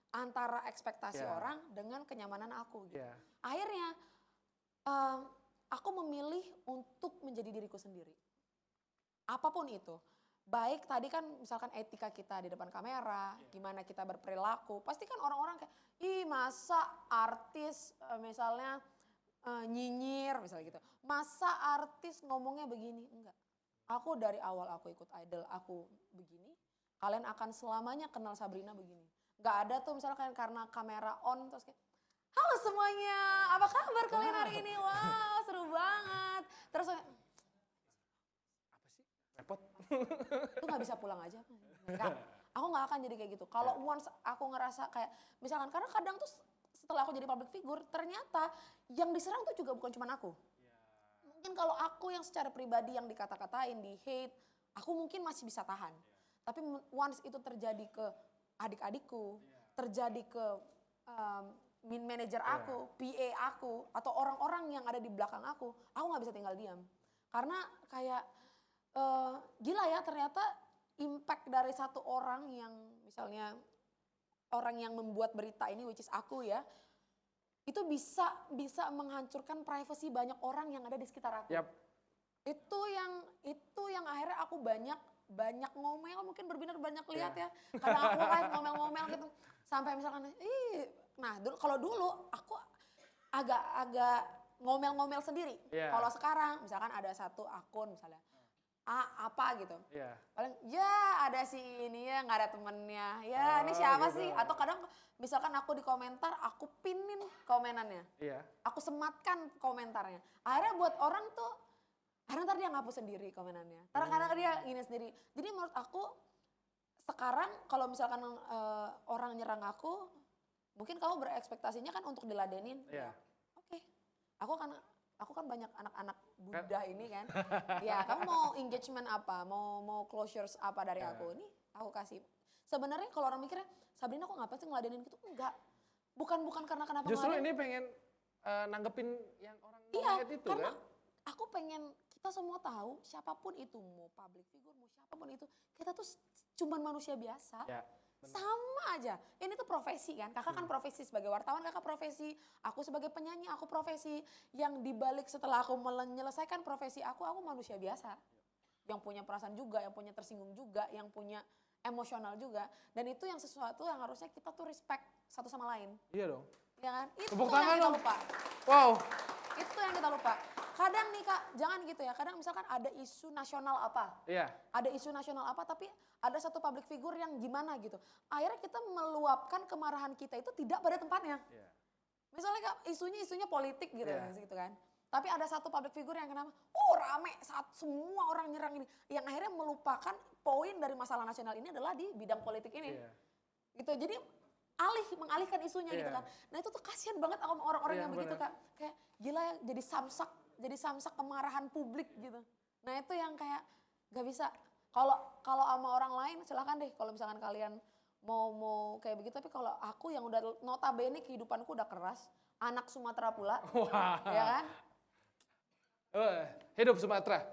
antara ekspektasi orang dengan kenyamanan aku. Gitu. Akhirnya aku memilih untuk menjadi diriku sendiri. Apapun itu. Baik tadi kan misalkan etika kita di depan kamera, gimana kita berperilaku. Pasti kan orang-orang kayak, ih masa artis misalnya nyinyir misalnya gitu. Masa artis ngomongnya begini? Enggak. Aku dari awal aku ikut idol, aku begini. Kalian akan selamanya kenal Sabrina begini. Enggak ada tuh misalkan karena kamera on terus kayak, halo semuanya, apa kabar kalian hari ini? Wow seru banget. Terus Repot. lu nggak bisa pulang aja. Enggak. Aku nggak akan jadi kayak gitu. Kalau once aku ngerasa kayak, misalkan karena kadang tuh setelah aku jadi public figure, ternyata yang diserang tuh juga bukan cuma aku. Mungkin kalau aku yang secara pribadi yang dikata-katain, di hate, aku mungkin masih bisa tahan. Tapi once itu terjadi ke adik-adikku, terjadi ke manajer aku, PA aku, atau orang-orang yang ada di belakang aku nggak bisa tinggal diam. Karena kayak gila ya ternyata impact dari satu orang yang misalnya orang yang membuat berita ini, which is aku ya, itu bisa menghancurkan privasi banyak orang yang ada di sekitar aku. Yap. Itu yang akhirnya aku banyak ngomel, mungkin berbinar banyak lihat ya. Kadang aku live ngomel-ngomel gitu. Sampai misalkan, nah kalau dulu aku agak ngomel-ngomel sendiri. Iya. Kalau sekarang misalkan ada satu akun misalnya, apa gitu. Iya. Paling ya ada si ini ya nggak ada temennya. Ya ini siapa gitu. sih? Atau kadang misalkan aku di komentar, aku pinin komenannya. Iya. Aku sematkan komentarnya. Akhirnya buat orang tuh, akhirnya ntar dia ngapus sendiri komenannya. Kadang-kadang dia gini sendiri. Jadi menurut aku sekarang kalau misalkan orang nyerang aku, mungkin kamu berekspektasinya kan untuk diladenin. Iya. Oke, aku kan banyak anak-anak Buddha ini kan. Ya, kamu mau engagement apa, mau closures apa dari aku? Ini aku kasih. Sebenarnya kalau orang mikirnya, Sabrina kok ngapain sih ngeladenin gitu? Enggak. Bukan karena kenapa Justru ngeladenin. ini pengen nanggepin yang orang Iya, ngomongin itu karena kan? aku pengen kita semua tahu siapapun itu, mau public figure, mau siapapun itu, kita tuh cuman manusia biasa. Ya. Sama aja. Ini tuh profesi kan. Kakak kan profesi sebagai wartawan, kakak profesi. Aku sebagai penyanyi, aku profesi. Yang dibalik setelah aku menyelesaikan profesi aku manusia biasa. Yang punya perasaan juga, yang punya tersinggung juga, yang punya emosional juga. Dan itu yang sesuatu yang harusnya kita tuh respect satu sama lain. Iya dong. Ya kan? Itu Tepuk yang tangan kita dong. lupa. Wow. Itu yang kita lupa. Kadang nih Kak, jangan gitu ya. Kadang misalkan ada isu nasional apa. Iya. Ada isu nasional apa tapi ada satu public figure yang gimana gitu. Akhirnya kita meluapkan kemarahan kita itu tidak pada tempatnya. Iya. Misalnya Kak, isunya politik gitu, Iya. gitu kan. Tapi ada satu public figure yang kenapa, rame saat semua orang nyerang ini. Yang akhirnya melupakan poin dari masalah nasional ini adalah di bidang politik ini. Iya. Gitu, jadi mengalihkan isunya gitu Iya. kan. Nah itu tuh kasihan banget sama orang-orang Iya, yang begitu benar. Kak. Kayak gila ya jadi samsak kemarahan publik gitu. Nah itu yang kayak gak bisa. Kalau sama orang lain silahkan deh kalau misalkan kalian mau kayak begitu. Tapi kalau aku yang udah notabene kehidupanku udah keras, anak Sumatera pula, Wah. ya kan? Hidup Sumatera.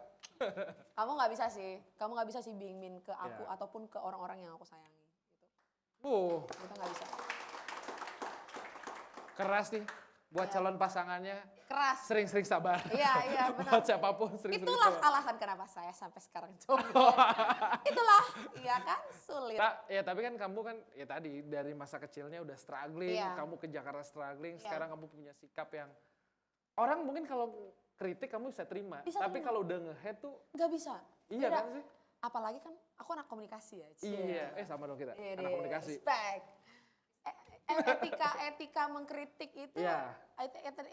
Kamu nggak bisa sih bingin ke aku Ya. ataupun ke orang-orang yang aku sayangi. Gitu. Kita nggak bisa. Keras nih buat calon pasangannya. Keras. Sering-sering sabar. Iya benar. Buat siapapun sering-sering Itulah sabar. alasan kenapa saya sampai sekarang jomblo. Itulah, iya kan sulit. Ya tapi kan kamu kan ya tadi dari masa kecilnya udah struggling, Iya. kamu ke Jakarta struggling, Iya. sekarang kamu punya sikap yang orang mungkin kalau kritik kamu bisa terima, Bisa tapi terima. kalau udah nge-hate tuh Nggak bisa. iya Beda. kan sih? Apalagi kan aku anak komunikasi ya. Cie. Iya, sama dong kita, Iya anak deh, komunikasi. Respect. Etika mengkritik itu, Iya.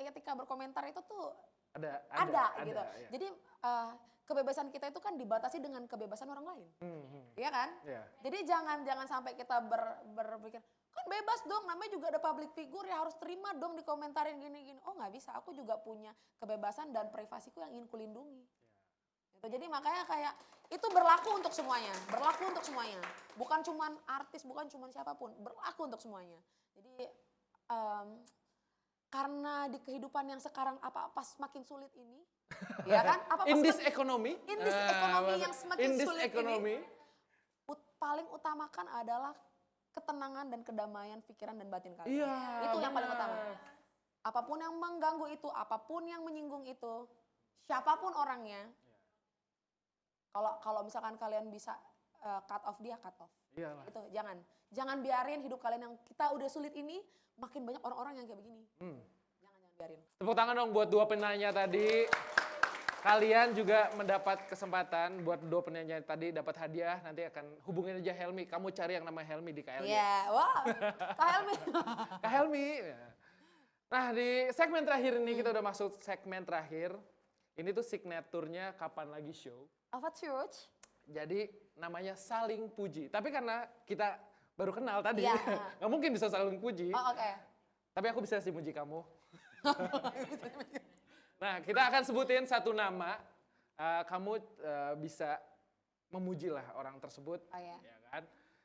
etika berkomentar itu tuh Ada gitu. iya. Jadi kebebasan kita itu kan dibatasi dengan kebebasan orang lain. Iya kan? Iya. Jadi jangan sampai kita berpikir kan bebas dong, namanya juga ada public figure ya harus terima dong dikomentarin gini-gini. Oh nggak bisa, aku juga punya kebebasan dan privasiku yang ingin kulindungi. Gitu. Jadi makanya kayak itu berlaku untuk semuanya, Bukan cuman artis, bukan cuman siapapun, berlaku untuk semuanya. Jadi karena di kehidupan yang sekarang apa-apa semakin sulit ini, ya kan? Apa-apa In this semakin- economy, in this economy yang semakin in this sulit economy, ini, paling utamakan adalah ketenangan dan kedamaian pikiran dan batin kalian. Iya, Itu yang paling benar. utama. Apapun yang mengganggu itu, apapun yang menyinggung itu, siapapun orangnya, kalau misalkan kalian bisa cut off dia, cut off. Iyalah. Itu jangan biarin hidup kalian yang kita udah sulit ini makin banyak orang-orang yang kayak begini. Jangan biarin. Tepuk tangan dong buat dua penanya tadi. Kalian juga mendapat kesempatan buat dua penanya tadi dapat hadiah. Nanti akan hubungin aja Helmi. Kamu cari yang nama Helmi di KLG. Iya, wah, Kak Helmi. Kak Helmi. Nah di segmen terakhir ini kita udah masuk segmen terakhir. Ini tuh signaturnya Kapan Lagi Show. Apa Church? Jadi namanya saling puji. Tapi karena kita baru kenal tadi, Iya. nggak mungkin bisa saling puji. Oh oke. Tapi aku bisa sih muji kamu. Nah, kita akan sebutin satu nama. Kamu bisa memuji lah orang tersebut. Oh iya. Ya kan?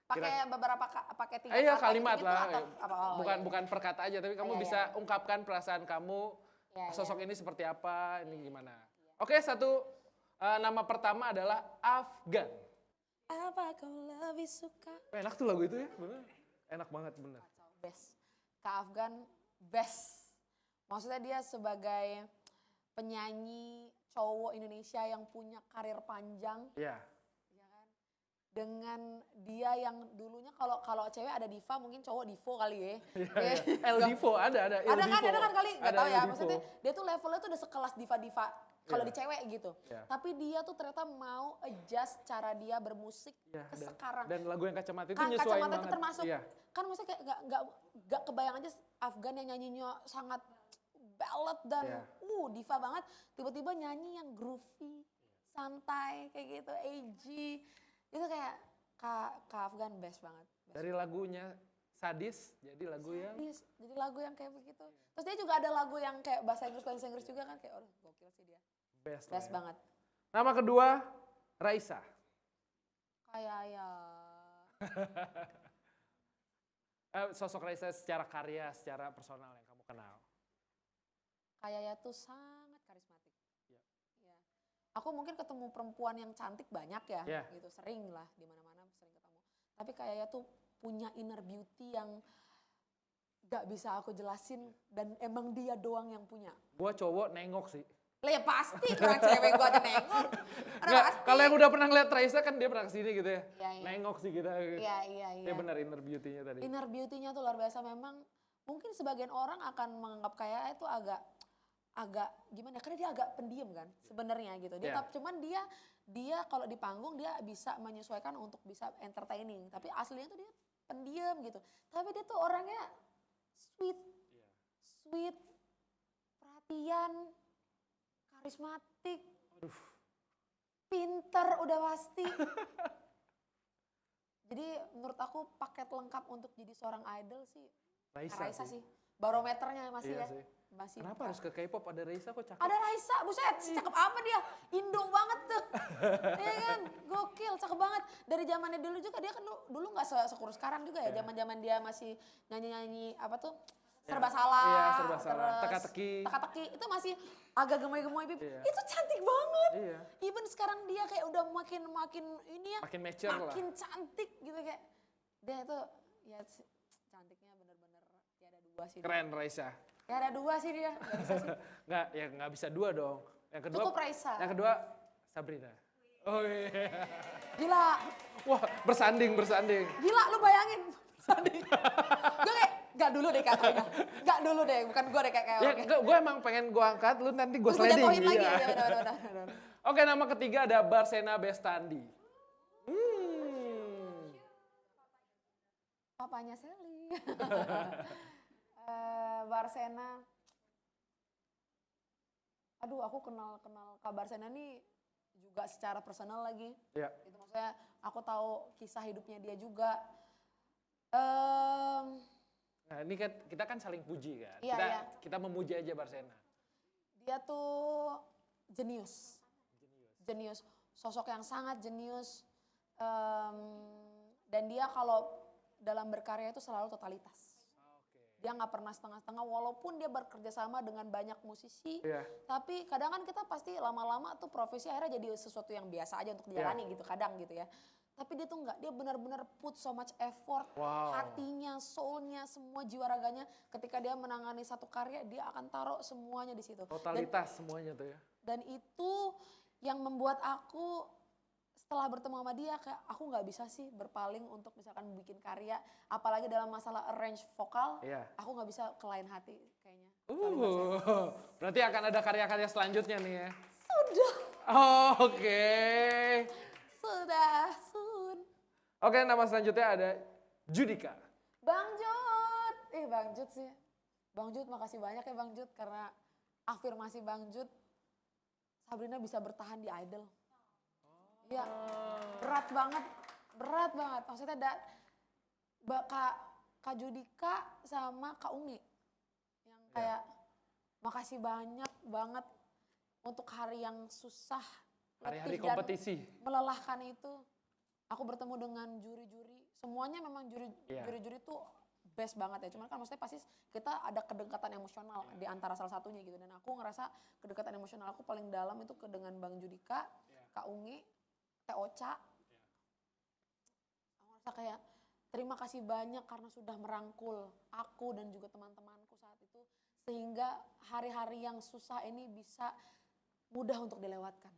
Pakai beberapa pakai 3 Iya kata kalimat gitu lah. atau apa? Oh, iya. bukan per kata aja, tapi kamu Iya, bisa iya. ungkapkan perasaan kamu. Iya, Sosok ini seperti apa, ini gimana. Oke, satu nama pertama adalah Afgan. Apa kau lebih suka? Enak tuh lagu itu ya, bener. Enak banget, bener. Best. Kak Afgan best. Maksudnya dia sebagai penyanyi cowok Indonesia yang punya karir panjang, Iya, ya kan? Dengan dia yang dulunya kalau cewek ada diva, mungkin cowok divo kali ya. El Divo ada Il Ada kan kali, nggak Ada tahu El ya. Divo. Maksudnya dia tuh levelnya tuh udah sekelas diva-diva kalau Iya. di cewek gitu. Iya. Tapi dia tuh ternyata mau adjust cara dia bermusik Iya, ke sekarang. Dan lagu yang kacamata itu Kan nyesuaiin kacamata banget. itu termasuk. Iya. Kan maksudnya kayak nggak kebayang aja Afgan yang nyanyinya sangat ballad dan Iya. diva banget. Tiba-tiba nyanyi yang groovy, santai kayak gitu, edgy. Itu kayak Kak Afgan best banget. Best. Dari lagunya Sadis jadi lagu yang Jadi lagu yang kayak begitu. Terus dia juga ada lagu yang kayak bahasa Inggris juga kan kayak gokil sih dia. best. Best lah ya. banget. Nama kedua Raisa. Kayak ya Sosok Raisa secara karya, secara personal yang kamu kenal. kayak ya tuh sangat karismatik. Iya. Ya. Aku mungkin ketemu perempuan yang cantik banyak ya, Iya. gitu sering lah di mana-mana sering ketemu. Tapi kayak ya tuh punya inner beauty yang gak bisa aku jelasin dan emang dia doang yang punya. Gua cowok nengok sih. Lah ya pasti orang cewek gua aja nengok. Ada Nggak, pasti. kalau yang udah pernah ngeliat Raisa kan dia pernah kesini gitu ya. Iya, iya. Nengok sih kita. Iya. Ya benar inner beauty-nya tadi. Inner beauty-nya tuh luar biasa memang. Mungkin sebagian orang akan menganggap kayak itu agak gimana? Karena dia agak pendiam kan sebenarnya gitu. Dia Iya. cuman dia kalau di panggung dia bisa menyesuaikan untuk bisa entertaining. Tapi aslinya tuh dia pendiam gitu. Tapi dia tuh orangnya sweet, perhatian, karismatik, pinter udah pasti. Jadi menurut aku paket lengkap untuk jadi seorang idol sih Raisa sih. Barometernya masih Iya ya. sih. Masih. Kenapa harus ke K-pop ada Raisa kok cakep? Ada Raisa, buset, cakep apa dia? Indo banget tuh. Iya kan, gokil, cakep banget. Dari zamannya dulu juga dia kan dulu nggak sekurus sekarang juga ya. Iya. Zaman-zaman dia masih nyanyi-nyanyi apa tuh? Serba salah. Iya, serba salah. terus Teka-teki. Teka-teki itu masih agak gemoy-gemoy bib. Iya. Itu cantik banget. Iya. Even sekarang dia kayak udah makin ini ya. Makin mature lah. Makin cantik gitu kayak. Dia tuh ya cantiknya bener-bener tiada dua sih. Keren Raisa. Tiada dua sih dia, nggak bisa sih. Nggak bisa dua dong. Yang kedua Cukup Raisa. Yang kedua Sabrina. Oh iya. Gila, Wah, bersanding. gila lu bayangin. Gue kayak, gak dulu deh katanya. Gak dulu deh, bukan gue deh kayak Ya, gue emang pengen gue angkat, lu nanti gue sliding. jatuhin lagi. Iya. Ya, udah. Oke, nama ketiga ada Barsena Bestandi. Papanya Sally. Barsena. Aduh, aku kenal Kak Barsena nih juga secara personal lagi. Iya. Itu maksudnya aku tahu kisah hidupnya dia juga. Nah, ini kan kita kan saling puji kan. Iya, iya. Kita memuji aja Barsena. Dia tuh jenius. Sosok yang sangat jenius. Dan dia kalau dalam berkarya itu selalu totalitas. Dia nggak pernah setengah-setengah walaupun dia bekerja sama dengan banyak musisi. Iya. Tapi kadang kan kita pasti lama-lama tuh profesi akhirnya jadi sesuatu yang biasa aja untuk dijalani gitu kadang gitu ya. Tapi dia tuh enggak, dia benar-benar put so much effort, Wow. hatinya, soulnya, semua jiwa raganya. Ketika dia menangani satu karya, dia akan taruh semuanya di situ. Totalitas semuanya tuh ya. Dan itu yang membuat aku setelah bertemu sama dia, kayak aku nggak bisa sih berpaling untuk misalkan bikin karya, apalagi dalam masalah arrange vokal, Iya. aku nggak bisa ke lain hati kayaknya. Berarti akan ada karya-karya selanjutnya nih ya. Sudah, Oke. sudah, sun. Oke, nama selanjutnya ada Judika. Bang Jud, Bang Jud sih. Bang Jud makasih banyak ya Bang Jud karena afirmasi Bang Jud, Sabrina bisa bertahan di Idol. Iya, berat banget. Maksudnya Kak Judika sama Kak Ungi yang kayak makasih banyak banget untuk hari yang susah, Hari-hari letih dan kompetisi. melelahkan itu. Aku bertemu dengan juri-juri, semuanya memang juri-juri tuh best banget ya. Cuman kan maksudnya pasti kita ada kedekatan emosional di antara salah satunya gitu. Dan aku ngerasa kedekatan emosional aku paling dalam itu dengan Bang Judika, Kak Ungi, Teh Ocha, kayak terima kasih banyak karena sudah merangkul aku dan juga teman-temanku saat itu. Sehingga hari-hari yang susah ini bisa mudah untuk dilewatkan.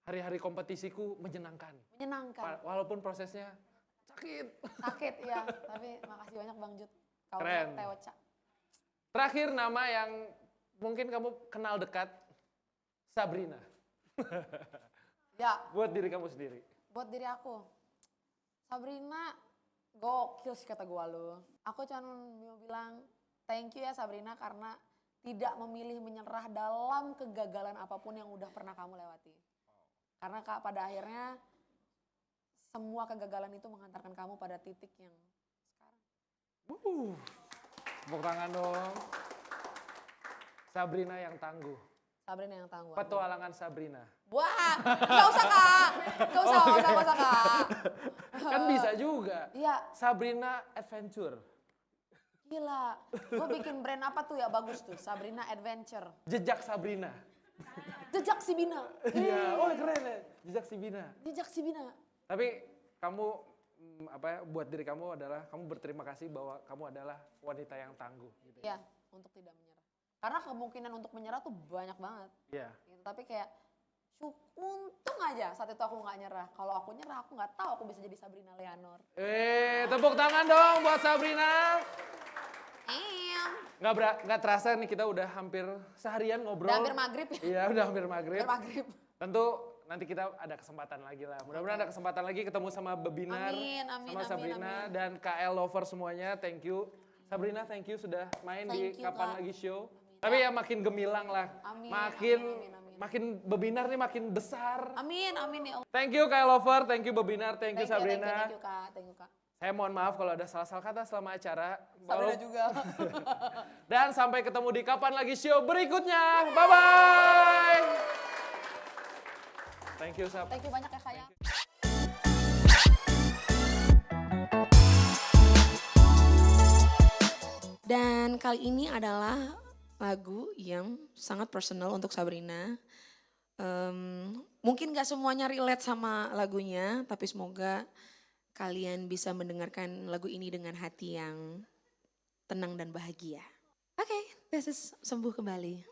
Hari-hari kompetisiku menyenangkan. Menyenangkan. Walaupun prosesnya sakit. Sakit ya, tapi makasih banyak Bang Jud. Kau Keren. Teoca. Terakhir nama yang mungkin kamu kenal dekat, Sabrina. Ya, Buat diri kamu sendiri. buat diri aku. Sabrina gokil sih kata gua lu. Aku cuma mau bilang thank you ya Sabrina karena tidak memilih menyerah dalam kegagalan apapun yang udah pernah kamu lewati. Karena Kak pada akhirnya semua kegagalan itu menghantarkan kamu pada titik yang sekarang. Tepuk tangan dong. Sabrina yang tangguh. Sabrina yang tangguh. Petualangan Sabrina. Wah, gak usah Kak. Gak usah, gak usah Kak. Kan bisa juga. Iya, Sabrina Adventure. gila. Gue bikin brand apa tuh ya bagus tuh. Sabrina Adventure. Jejak Sabrina. Jejak Sibina. Iya, wah keren ya. Jejak Sibina. Jejak Sibina. Tapi kamu buat diri kamu adalah kamu berterima kasih bahwa kamu adalah wanita yang tangguh. Gitu. Iya, untuk tidak menyerah. Karena kemungkinan untuk menyerah tuh banyak banget. Iya. Gitu. Tapi kayak untung aja saat itu aku nggak nyerah. Kalau aku nyerah aku nggak tahu aku bisa jadi Sabrina Leonor. Tepuk tangan dong buat Sabrina. Em. Nggak terasa nih kita udah hampir seharian ngobrol. Udah hampir maghrib ya. Iya, udah hampir maghrib. Hampir maghrib. Tentu nanti kita ada kesempatan lagi lah. Mudah-mudahan ada kesempatan lagi ketemu sama Bebinar, Amin, amin, sama amin, Sabrina amin. dan KL Lover semuanya. Thank you. Sabrina, thank you sudah main di Thank you, Kapan Kak. Lagi Show. Tapi ya makin gemilang lah. Amin, Makin amin, amin, amin. makin Bebinar nih makin besar. Amin, amin ya Allah. Thank you KL Lover, thank you Bebinar, thank you Sabrina. Thank you Kak, thank you Kak. Saya mohon maaf kalau ada salah-salah kata selama acara. Sabrina juga. Dan sampai ketemu di Kapan Lagi Show berikutnya. Bye-bye. Thank you, Sab. Thank you banyak ya Kak ya. Dan kali ini adalah lagu yang sangat personal untuk Sabrina. Mungkin gak semuanya relate sama lagunya, tapi semoga kalian bisa mendengarkan lagu ini dengan hati yang tenang dan bahagia. Oke, this is Sembuh Kembali.